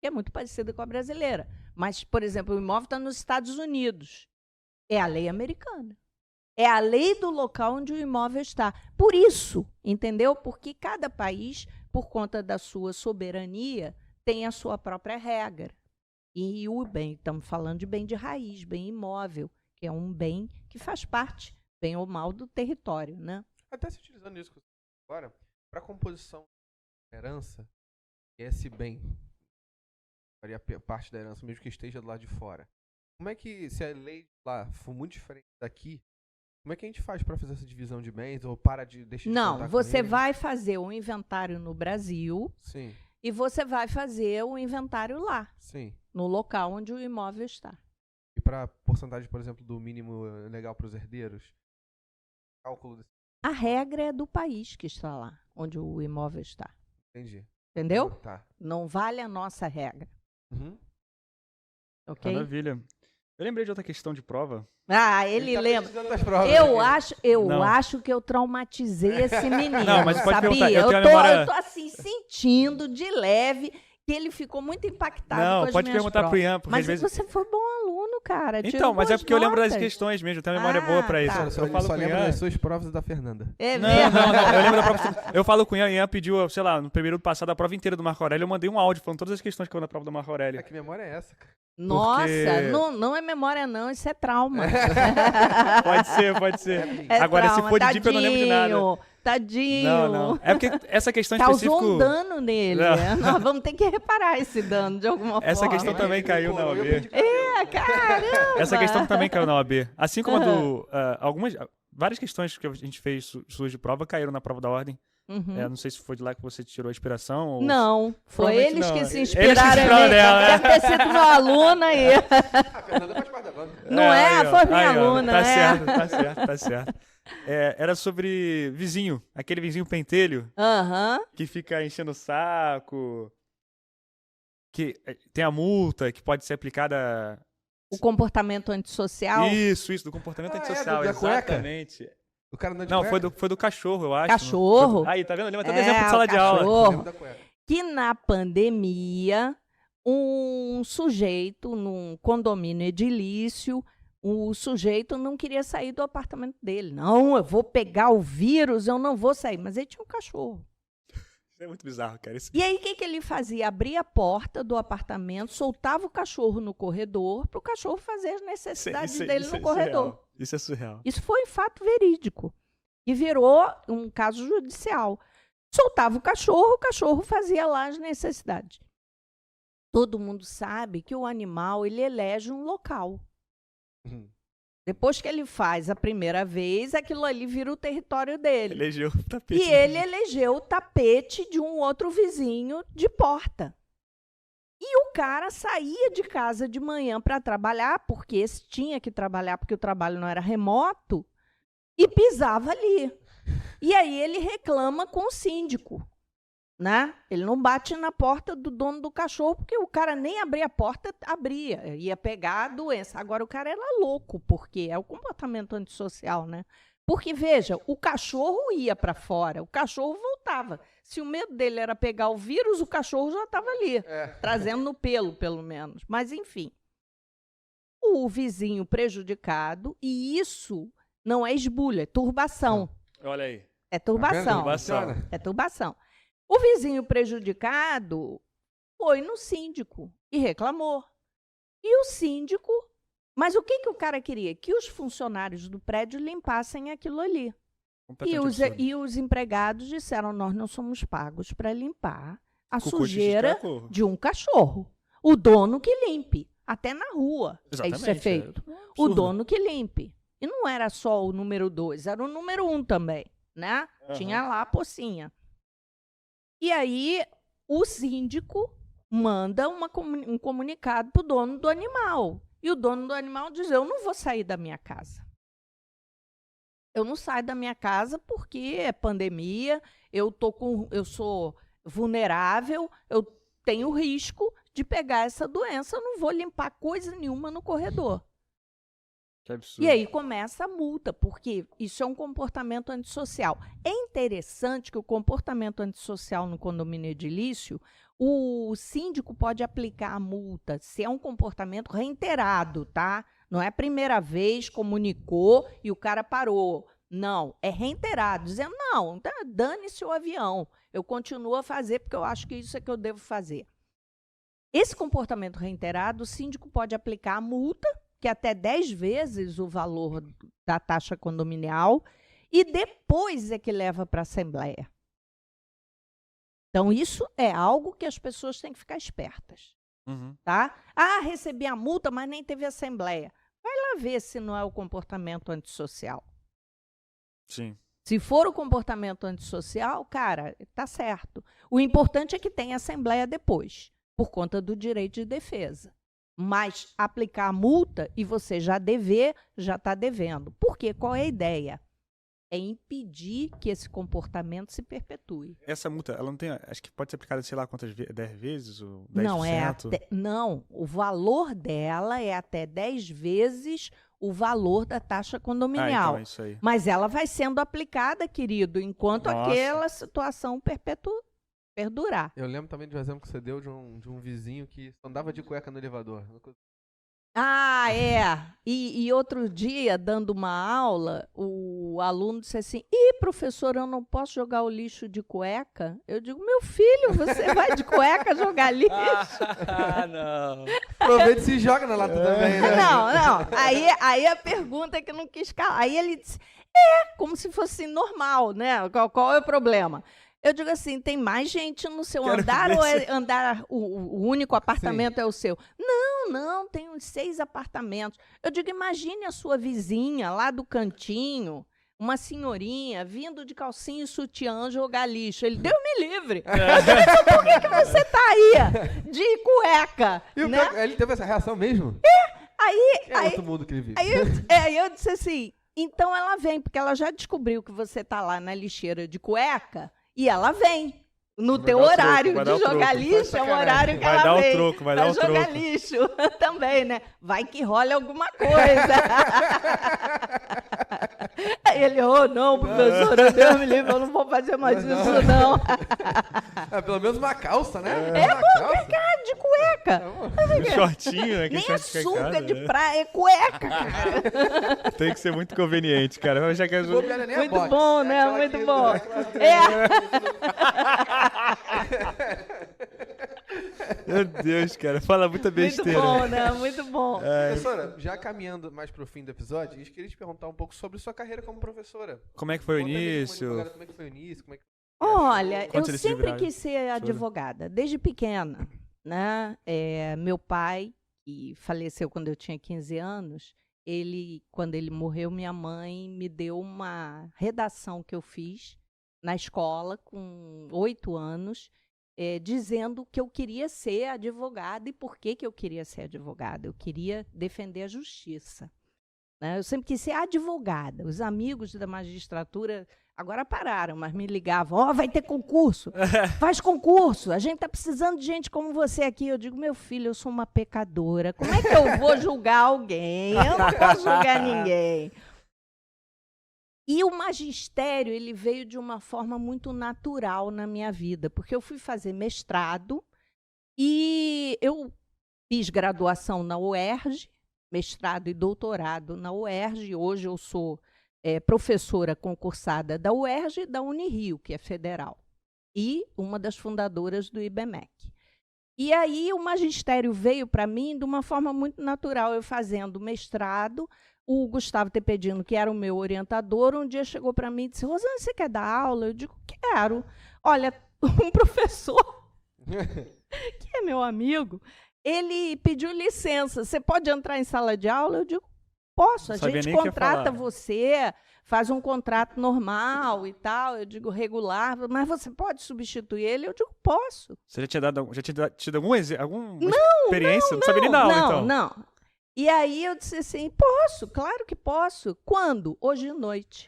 que é muito parecida com a brasileira. Mas, por exemplo, o imóvel está nos Estados Unidos. É a lei americana. É a lei do local onde o imóvel está. Por isso, entendeu? Porque cada país, por conta da sua soberania, tem a sua própria regra. E o bem, estamos falando de bem de raiz, bem imóvel, que é um bem que faz parte, bem ou mal, do território, né? Até se utilizando isso agora, para a composição da herança, esse bem, faria parte da herança, mesmo que esteja do lado de fora. Como é que, se a lei lá for muito diferente daqui, como é que a gente faz para fazer essa divisão de bens ou para de deixar de Não, contar com você ele? vai fazer um inventário no Brasil Sim, e você vai fazer o inventário lá, sim. no local onde o imóvel está. E para porcentagem, por exemplo, do mínimo legal para os herdeiros? Cálculo desse... A regra é do país que está lá, onde o imóvel está. Entendi. Entendeu? Tá. Não vale a nossa regra. Uhum. Ok? Maravilha. Eu lembrei de outra questão de prova. Ah, ele tá lembra. pesquisando as provas Eu Não. acho que eu traumatizei esse menino, Não, mas pode perguntar, sabia? eu tenho a memória- Eu tô assim, sentindo de leve que ele ficou muito impactado com Não, as pode minhas perguntar pro provas. Ian, porque Mas às vezes... você foi bom aluno, cara. Então, tirou mas é boas porque eu lembro das notas. questões mesmo, eu tenho uma memória boa pra isso. tá. Ele Eu falo só com o lembra Ian... das suas provas e da Fernanda. É Não, mesmo? não, eu lembro da prova... Eu falo com o Ian pediu, sei lá, no primeiro passado, a prova inteira do Marco Aurélio, eu mandei um áudio falando todas as questões que eu na prova do Marco Aurélio. Que memória é essa, cara? Nossa, Porque- não é memória não, isso é trauma. Pode ser. É Agora, se trauma. for de DIP, eu não lembro de nada. Tadinho. Não. É porque essa questão Causou específica... um dano nele. Não. Nós vamos ter que reparar esse dano de alguma Essa forma. questão também caiu na OAB. Caramba! Essa questão também caiu na OAB. Assim como a do... várias questões que a gente fez suas de prova caíram na prova da ordem. Uhum. Não sei se foi de lá que você tirou a inspiração ou... Não, foi Provavelmente eles não. que se Eles que inspiraram em inspiraram mim. nela, né? Deve ter sido meu aluno aí. A Fernanda faz parte da banda. Não é? aí, ó. Foi minha Aí, ó. aluna, Tá né? certo. Era sobre vizinho. Aquele vizinho pentelho Aham. que fica enchendo o saco. Que tem a multa que pode ser aplicada... O comportamento antissocial. Isso, do comportamento Ah, é, antissocial, da cueca? exatamente. O cara não é de Não, cueca? foi do cachorro, eu acho. Cachorro? Aí, tá vendo? Lembra todo É, exemplo de sala o de aula. cachorro. Eu lembro da cueca. Que na pandemia, um sujeito num condomínio edilício, o sujeito não queria sair do apartamento dele. Não, eu vou pegar o vírus, eu não vou sair. Mas ele tinha um cachorro. Isso é muito bizarro, cara. Isso... E aí, o que ele fazia? Abria a porta do apartamento, soltava o cachorro no corredor, para o cachorro fazer as necessidades dele no corredor. Surreal. Isso é surreal. Isso foi fato verídico. E virou um caso judicial. Soltava o cachorro fazia lá as necessidades. Todo mundo sabe que o animal ele elege um local. Uhum. Depois que ele faz a primeira vez, aquilo ali vira o território dele. Elegeu o tapete. E ele elegeu o tapete de um outro vizinho de porta. E o cara saía de casa de manhã para trabalhar, porque esse tinha que trabalhar, porque o trabalho não era remoto, e pisava ali. E aí ele reclama com o síndico, né? Ele não bate na porta do dono do cachorro, porque o cara nem abria a porta, abria, ia pegar a doença. Agora o cara era louco, porque é o comportamento antissocial, né? Porque, veja, o cachorro ia para fora, o cachorro voltava. Se o medo dele era pegar o vírus, o cachorro já estava ali, trazendo no pelo, pelo menos. Mas, enfim, o vizinho prejudicado, e isso não é esbulho, é turbação. Olha aí. É turbação. Turbação. É turbação. O vizinho prejudicado foi no síndico e reclamou. E o síndico... Mas o que o cara queria? Que os funcionários do prédio limpassem aquilo ali. E os empregados disseram, nós não somos pagos para limpar a sujeira de um cachorro. O dono que limpe, até na rua. Isso é feito. O dono que limpe. E não era só o número 2, era o número 1 também, né? Uhum. Tinha lá a pocinha. E aí o síndico manda um comunicado para o dono do animal. E o dono do animal diz, eu não vou sair da minha casa. Eu não saio da minha casa porque é pandemia, eu sou vulnerável, eu tenho risco de pegar essa doença, eu não vou limpar coisa nenhuma no corredor. Que absurdo. E aí começa a multa, porque isso é um comportamento antissocial. É interessante que o comportamento antissocial no condomínio edilício, o síndico pode aplicar a multa se é um comportamento reiterado, tá? Não é a primeira vez, comunicou e o cara parou. Não, é reiterado, dizendo, não, dane-se o avião, eu continuo a fazer porque eu acho que isso é que eu devo fazer. Esse comportamento reiterado, o síndico pode aplicar a multa, que é até 10 vezes o valor da taxa condominial, e depois é que leva para a Assembleia. Então, isso é algo que as pessoas têm que ficar espertas. Uhum. Tá? Ah, recebi a multa, mas nem teve Assembleia. Vai lá ver se não é o comportamento antissocial. Sim. Se for o comportamento antissocial, cara, tá certo. O importante é que tenha Assembleia depois, por conta do direito de defesa. Mas aplicar a multa e você já dever, já está devendo. Por quê? Qual é a ideia? é impedir que esse comportamento se perpetue. Essa multa, ela não tem. Acho que pode ser aplicada, sei lá, quantas vezes? 10 vezes? Ou 10%? Não, o valor dela é até 10 vezes o valor da taxa condominial. Então é isso aí. Mas ela vai sendo aplicada, querido, enquanto Nossa. aquela situação perdurar. Eu lembro também de um exemplo que você deu de um vizinho que só andava de cueca no elevador. Ah, é. E outro dia, dando uma aula, o aluno disse assim: ih, professor, eu não posso jogar o lixo de cueca? Eu digo: meu filho, você vai de cueca jogar lixo? Não. Aproveita e se joga na lata também, né? Não. Aí a pergunta é que não quis calar. Aí ele disse: como se fosse normal, né? Qual é o problema? Eu digo assim, tem mais gente no seu andar ou é andar, o único apartamento é o seu? Não, tem uns 6 apartamentos. Eu digo, imagine a sua vizinha lá do cantinho, uma senhorinha, vindo de calcinha e sutiã jogar lixo. Ele, Deus me livre. Então, por que você está aí de cueca? E né? ele teve essa reação mesmo? Aí, outro mundo que ele vive. aí eu disse assim, então ela vem, porque ela já descobriu que você está lá na lixeira de cueca, e ela vem. No teu horário de jogar lixo, é o horário que ela vem. Vai dar o troco. Jogar lixo também, né? Vai que rola alguma coisa. Aí ele, não, professora, Deus me livre, eu não vou fazer mais isso, não. Pelo menos uma calça, né? Cara, de cueca. Um shortinho, né? Nem a sunga de praia, é cueca, cara. Tem que ser muito conveniente, cara. Eu já quero... Muito bom, né? Muito bom. Meu Deus, cara. Fala muita besteira. Muito bom, né? Muito bom. Professora, já caminhando mais pro fim do episódio, a gente queria te perguntar um pouco sobre sua carreira como professora. Como é que foi o início? Como é que foi o início? Olha, Quando eu sempre quis ser advogada, desde pequena, né? Meu pai, que faleceu quando eu tinha 15 anos, quando ele morreu, minha mãe me deu uma redação que eu fiz na escola com 8 anos, dizendo que eu queria ser advogada e por que eu queria ser advogada. Eu queria defender a justiça. Né? Eu sempre quis ser advogada. Os amigos da magistratura agora pararam, mas me ligavam. Vai ter concurso, faz concurso. A gente está precisando de gente como você aqui. Eu digo, meu filho, eu sou uma pecadora. Como é que eu vou julgar alguém? Eu não posso julgar ninguém. E o magistério, ele veio de uma forma muito natural na minha vida, porque eu fui fazer mestrado e eu fiz graduação na UERJ, mestrado e doutorado na UERJ. Hoje eu sou professora concursada da UERJ e da Unirio, que é federal, e uma das fundadoras do IBMEC. E aí o magistério veio para mim de uma forma muito natural, eu fazendo mestrado. O Gustavo Tepedino, que era o meu orientador, um dia chegou para mim e disse, Rosane, você quer dar aula? Eu digo, quero. Olha, um professor, que é meu amigo, ele pediu licença. Você pode entrar em sala de aula? Eu digo, posso. A gente contrata você, faz um contrato normal e tal. Eu digo, regular. Mas você pode substituir ele? Eu digo, posso. Você já tinha tido alguma experiência? Não sabia nem dar aula, então? Não. E aí eu disse assim, posso, claro que posso. Quando? Hoje de noite.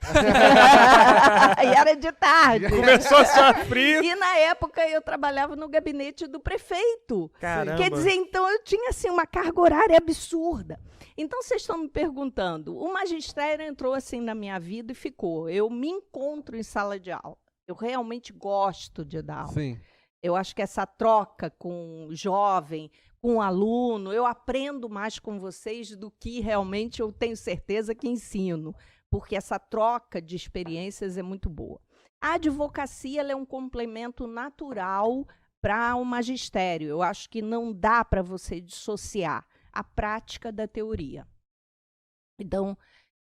E era de tarde. Começou a suar frio. E na época eu trabalhava no gabinete do prefeito. Caramba. Quer dizer, então eu tinha assim, uma carga horária absurda. Então vocês estão me perguntando, o magistério entrou assim na minha vida e ficou. Eu me encontro em sala de aula. Eu realmente gosto de dar aula. Sim. Eu acho que essa troca com o jovem, com o aluno, eu aprendo mais com vocês do que realmente eu tenho certeza que ensino, porque essa troca de experiências é muito boa. A advocacia ela é um complemento natural para o magistério. Eu acho que não dá para você dissociar a prática da teoria. Então,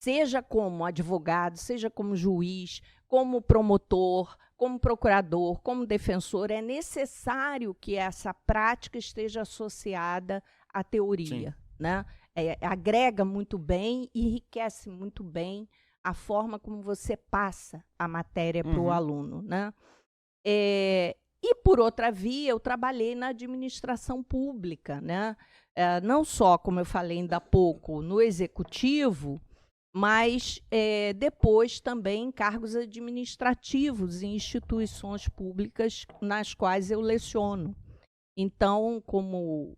seja como advogado, seja como juiz, como promotor, como procurador, como defensor, é necessário que essa prática esteja associada à teoria. Né? Agrega muito bem, enriquece muito bem a forma como você passa a matéria para o aluno. Né? E, por outra via, eu trabalhei na administração pública. Né? Não só, como eu falei ainda há pouco, no executivo, mas depois também em cargos administrativos em instituições públicas nas quais eu leciono. Então, como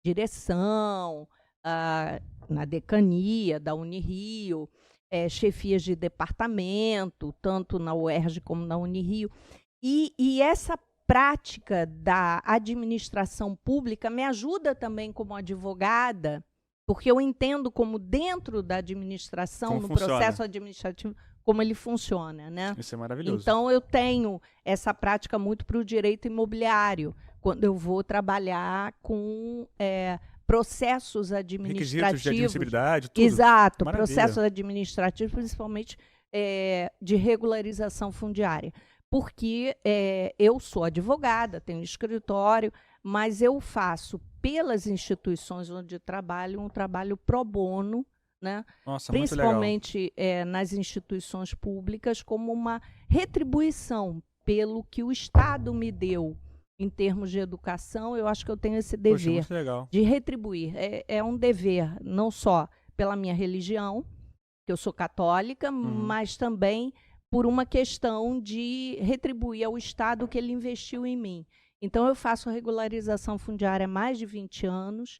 direção, na decania da Unirio, chefias de departamento, tanto na UERJ como na Unirio. E essa prática da administração pública me ajuda também como advogada, porque eu entendo como dentro da administração, Como no funciona. processo administrativo, como ele funciona, né? Isso é maravilhoso. Então, eu tenho essa prática muito para o direito imobiliário, quando eu vou trabalhar com processos Requisitos de administrativos. admissibilidade, tudo. Exato, Maravilha. processos administrativos, principalmente de regularização fundiária. Porque eu sou advogada, tenho escritório, mas eu faço pelas instituições onde trabalho um trabalho pro bono, né? Nossa, muito legal. Principalmente nas instituições públicas, como uma retribuição pelo que o Estado me deu em termos de educação. Eu acho que eu tenho esse Poxa, dever muito legal. de retribuir. É um dever, não só pela minha religião, que eu sou católica, mas também por uma questão de retribuir ao Estado o que ele investiu em mim. Então, eu faço regularização fundiária há mais de 20 anos,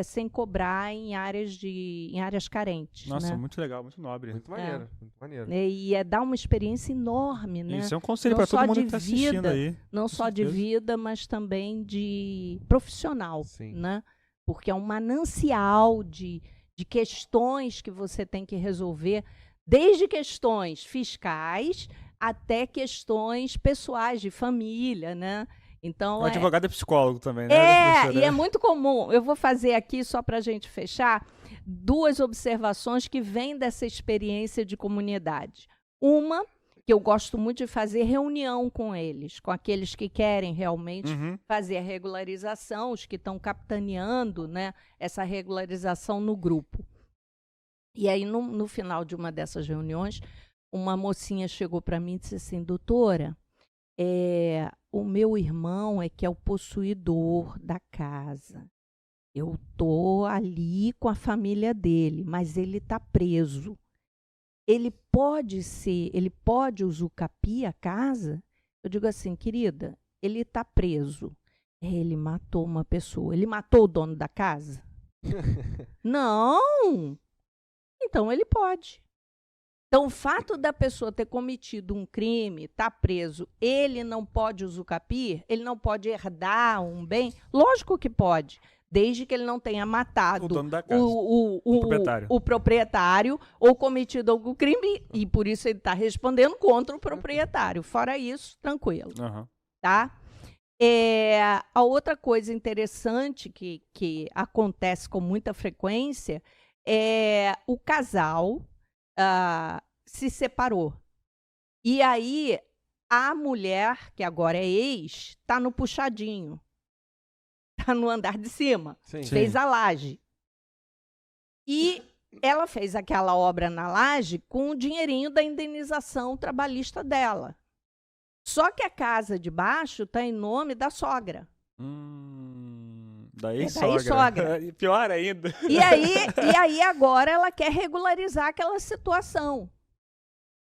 sem cobrar em áreas carentes. Nossa, né? muito legal, muito nobre. Muito maneiro, muito maneiro. E dar uma experiência enorme, né? Isso é um conselho Não para todo só mundo de que está assistindo vida, aí. Não Com só de certeza. vida, mas também de profissional, Sim. né? Porque é um manancial de questões que você tem que resolver, desde questões fiscais até questões pessoais, de família, né? Então, O advogado é psicólogo também, né? e é muito comum. Eu vou fazer aqui, só para a gente fechar, 2 observações que vêm dessa experiência de comunidade. Uma, que eu gosto muito de fazer reunião com eles, com aqueles que querem realmente fazer a regularização, os que estão capitaneando, né, essa regularização no grupo. E aí, no final de uma dessas reuniões, uma mocinha chegou para mim e disse assim: doutora, o meu irmão é que é o possuidor da casa. Eu estou ali com a família dele, mas ele está preso. Ele pode usucapiar a casa? Eu digo assim, querida, ele está preso. Ele matou uma pessoa. Ele matou o dono da casa? Não! Então ele pode. Então, o fato da pessoa ter cometido um crime, estar preso, ele não pode usucapiar? Ele não pode herdar um bem? Lógico que pode, desde que ele não tenha matado O dono da casa. proprietário. O proprietário ou cometido algum crime, e por isso ele está respondendo contra o proprietário. Fora isso, tranquilo. Tá? A outra coisa interessante que acontece com muita frequência é o casal se separou. E aí, a mulher, que agora é ex, está no puxadinho. Está no andar de cima. Sim. Fez a laje. E ela fez aquela obra na laje com o dinheirinho da indenização trabalhista dela. Só que a casa de baixo está em nome da sogra. Daí da ex-sogra. Pior ainda. E aí agora ela quer regularizar aquela situação.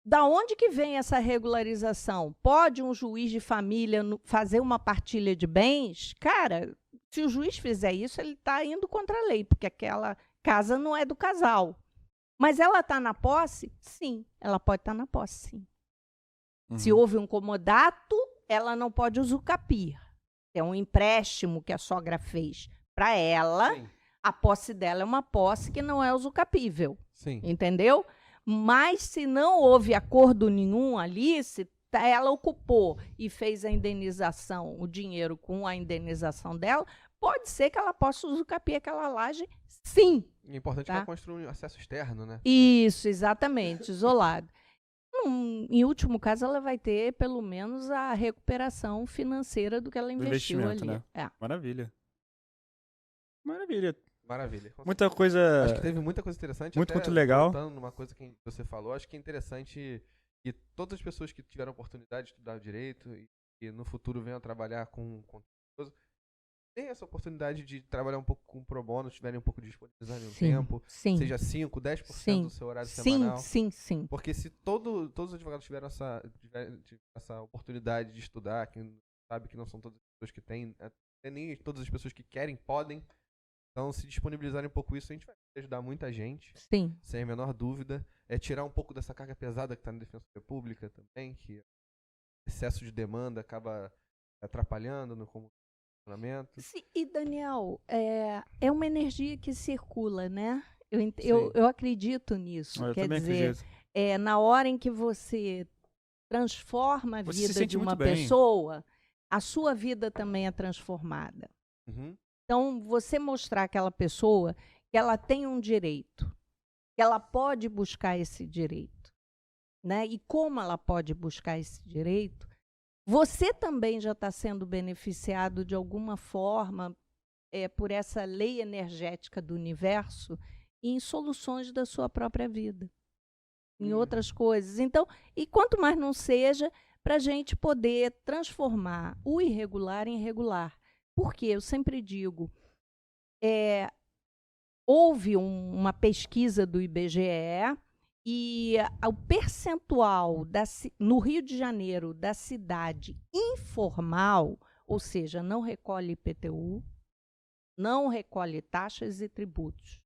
Da onde que vem essa regularização? Pode um juiz de família fazer uma partilha de bens? Cara, se o juiz fizer isso, ele está indo contra a lei, porque aquela casa não é do casal. Mas ela está na posse? Sim, ela pode estar na posse, sim. Se houve um comodato, ela não pode usucapiar. É um empréstimo que a sogra fez para ela. Sim. A posse dela é uma posse que não é usucapível. Sim. Entendeu? Mas se não houve acordo nenhum ali, se ela ocupou e fez a indenização, o dinheiro com a indenização dela, pode ser que ela possa usucapiar aquela laje, sim. O importante é que ela construa um acesso externo, né? Isso, exatamente, isolado. Em último caso, ela vai ter, pelo menos, a recuperação financeira do que ela investiu ali. Né? Maravilha. Maravilha. Muita coisa... Acho que teve muita coisa interessante. Muito legal. Voltando numa coisa que você falou, acho que é interessante que todas as pessoas que tiveram a oportunidade de estudar direito e no futuro venham a trabalhar com tem essa oportunidade de trabalhar um pouco com pro bono, tiverem um pouco de disponibilidade no Sim, tempo, sim. seja 5, 10% Sim. do seu horário Sim, semanal. sim. Porque se todos os advogados tiveram essa oportunidade de estudar, que sabe que não são todas as pessoas que têm, nem todas as pessoas que querem, podem. Então, se disponibilizarem um pouco isso, a gente vai ajudar muita gente, Sim. sem a menor dúvida. É tirar um pouco dessa carga pesada que está na Defensoria Pública também, que excesso de demanda acaba atrapalhando no funcionamento. Sim, e, Daniel, é uma energia que circula, né? Sim. Eu acredito nisso. Eu Quer também dizer, acredito. na hora em que você transforma a Você se vida sente de uma muito bem. pessoa, a sua vida também é transformada. Uhum. Então, você mostrar àquela pessoa que ela tem um direito, que ela pode buscar esse direito, né? E como ela pode buscar esse direito, você também já está sendo beneficiado de alguma forma por essa lei energética do universo em soluções da sua própria vida, em outras coisas. Então, e quanto mais não seja, para a gente poder transformar o irregular em regular. Porque eu sempre digo, houve uma pesquisa do IBGE e o percentual no Rio de Janeiro da cidade informal, ou seja, não recolhe IPTU, não recolhe taxas e tributos,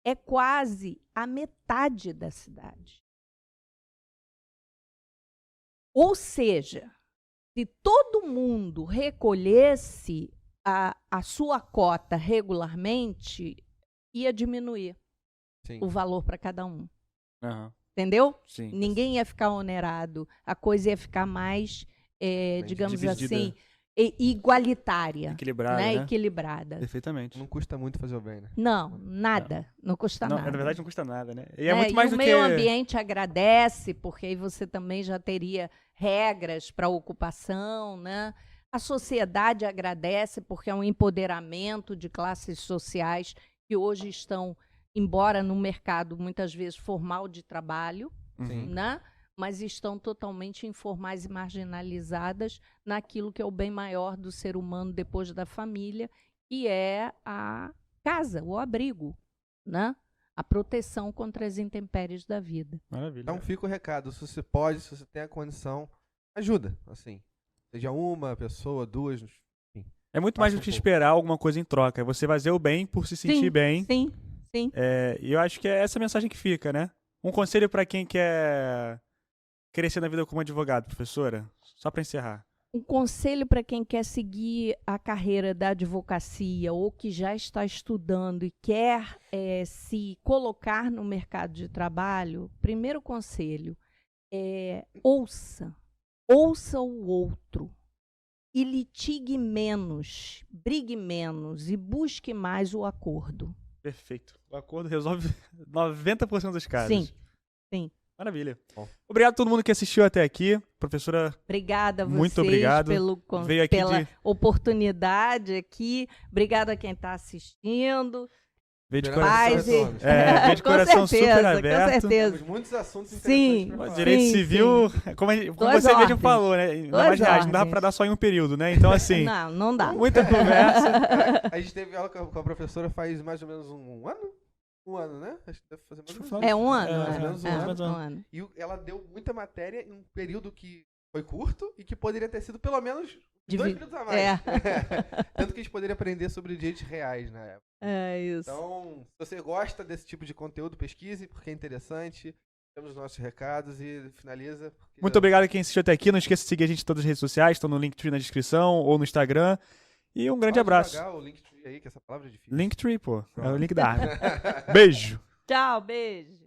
é quase a metade da cidade. Ou seja, se todo mundo recolhesse a sua cota regularmente, ia diminuir Sim. o valor para cada um. Aham, Entendeu? sim. Ninguém ia ficar onerado. A coisa ia ficar mais, digamos dividida. assim, igualitária. Equilibrada, né? Equilibrada. Perfeitamente. Não custa muito fazer o bem, né? Não, nada. Não custa Não, nada. na verdade, não custa nada, né? E é muito mais e do o que... meio ambiente agradece, porque aí você também já teria regras para ocupação, né? A sociedade agradece, porque é um empoderamento de classes sociais que hoje estão, embora no mercado muitas vezes formal de trabalho, Uhum. né? Mas estão totalmente informais e marginalizadas naquilo que é o bem maior do ser humano depois da família, que é a casa, o abrigo, né? A proteção contra as intempéries da vida. Maravilha. Então fica o recado, se você pode, se você tem a condição, ajuda, assim. Seja uma pessoa, duas, enfim. É muito mais do Passa um que pouco. esperar alguma coisa em troca. É você fazer o bem por se sentir bem. Sim, sim. E eu acho que é essa mensagem que fica, né? Um conselho para quem quer crescer na vida como advogado, professora? Só para encerrar. Um conselho para quem quer seguir a carreira da advocacia ou que já está estudando e quer se colocar no mercado de trabalho, primeiro conselho é ouça o outro e litigue menos, brigue menos e busque mais o acordo. Perfeito. O acordo resolve 90% dos casos. Sim. Maravilha. Bom. Obrigado a todo mundo que assistiu até aqui. Professora, Obrigada a vocês muito obrigado. Veio aqui pela oportunidade aqui. Obrigada a quem está assistindo. veio de Esperamos coração. Paz retornos. Veio de Com coração certeza, super aberto. Com certeza. Temos muitos assuntos Sim. interessantes pra falar. Direito Sim, civil, como Duas você mesmo ordens. falou, né? Na Duas mais reais, não dá ordens. pra dar só em um período, né? Então, assim, Não dá. muita conversa. A gente teve aula com a professora faz mais ou menos um ano? Um ano, né? Acho que deve fazer mais ou menos É um ano, mais né? ou menos um É, ano. um ano. E ela deu muita matéria em um período que foi curto e que poderia ter sido pelo menos 2 minutos a mais. É. Tanto que a gente poderia aprender sobre direitos reais na época. É isso. Então, se você gosta desse tipo de conteúdo, pesquise, porque é interessante. Temos nossos recados e finaliza. porque- Muito obrigado a quem assistiu até aqui. Não esqueça de seguir a gente em todas as redes sociais. Estão no Linktree na descrição ou no Instagram. E um grande Pode abraço. pagar o Linktree aí, que essa palavra é difícil. Linktree, pô. É o Pronto. link da árvore. Beijo. Tchau, beijo.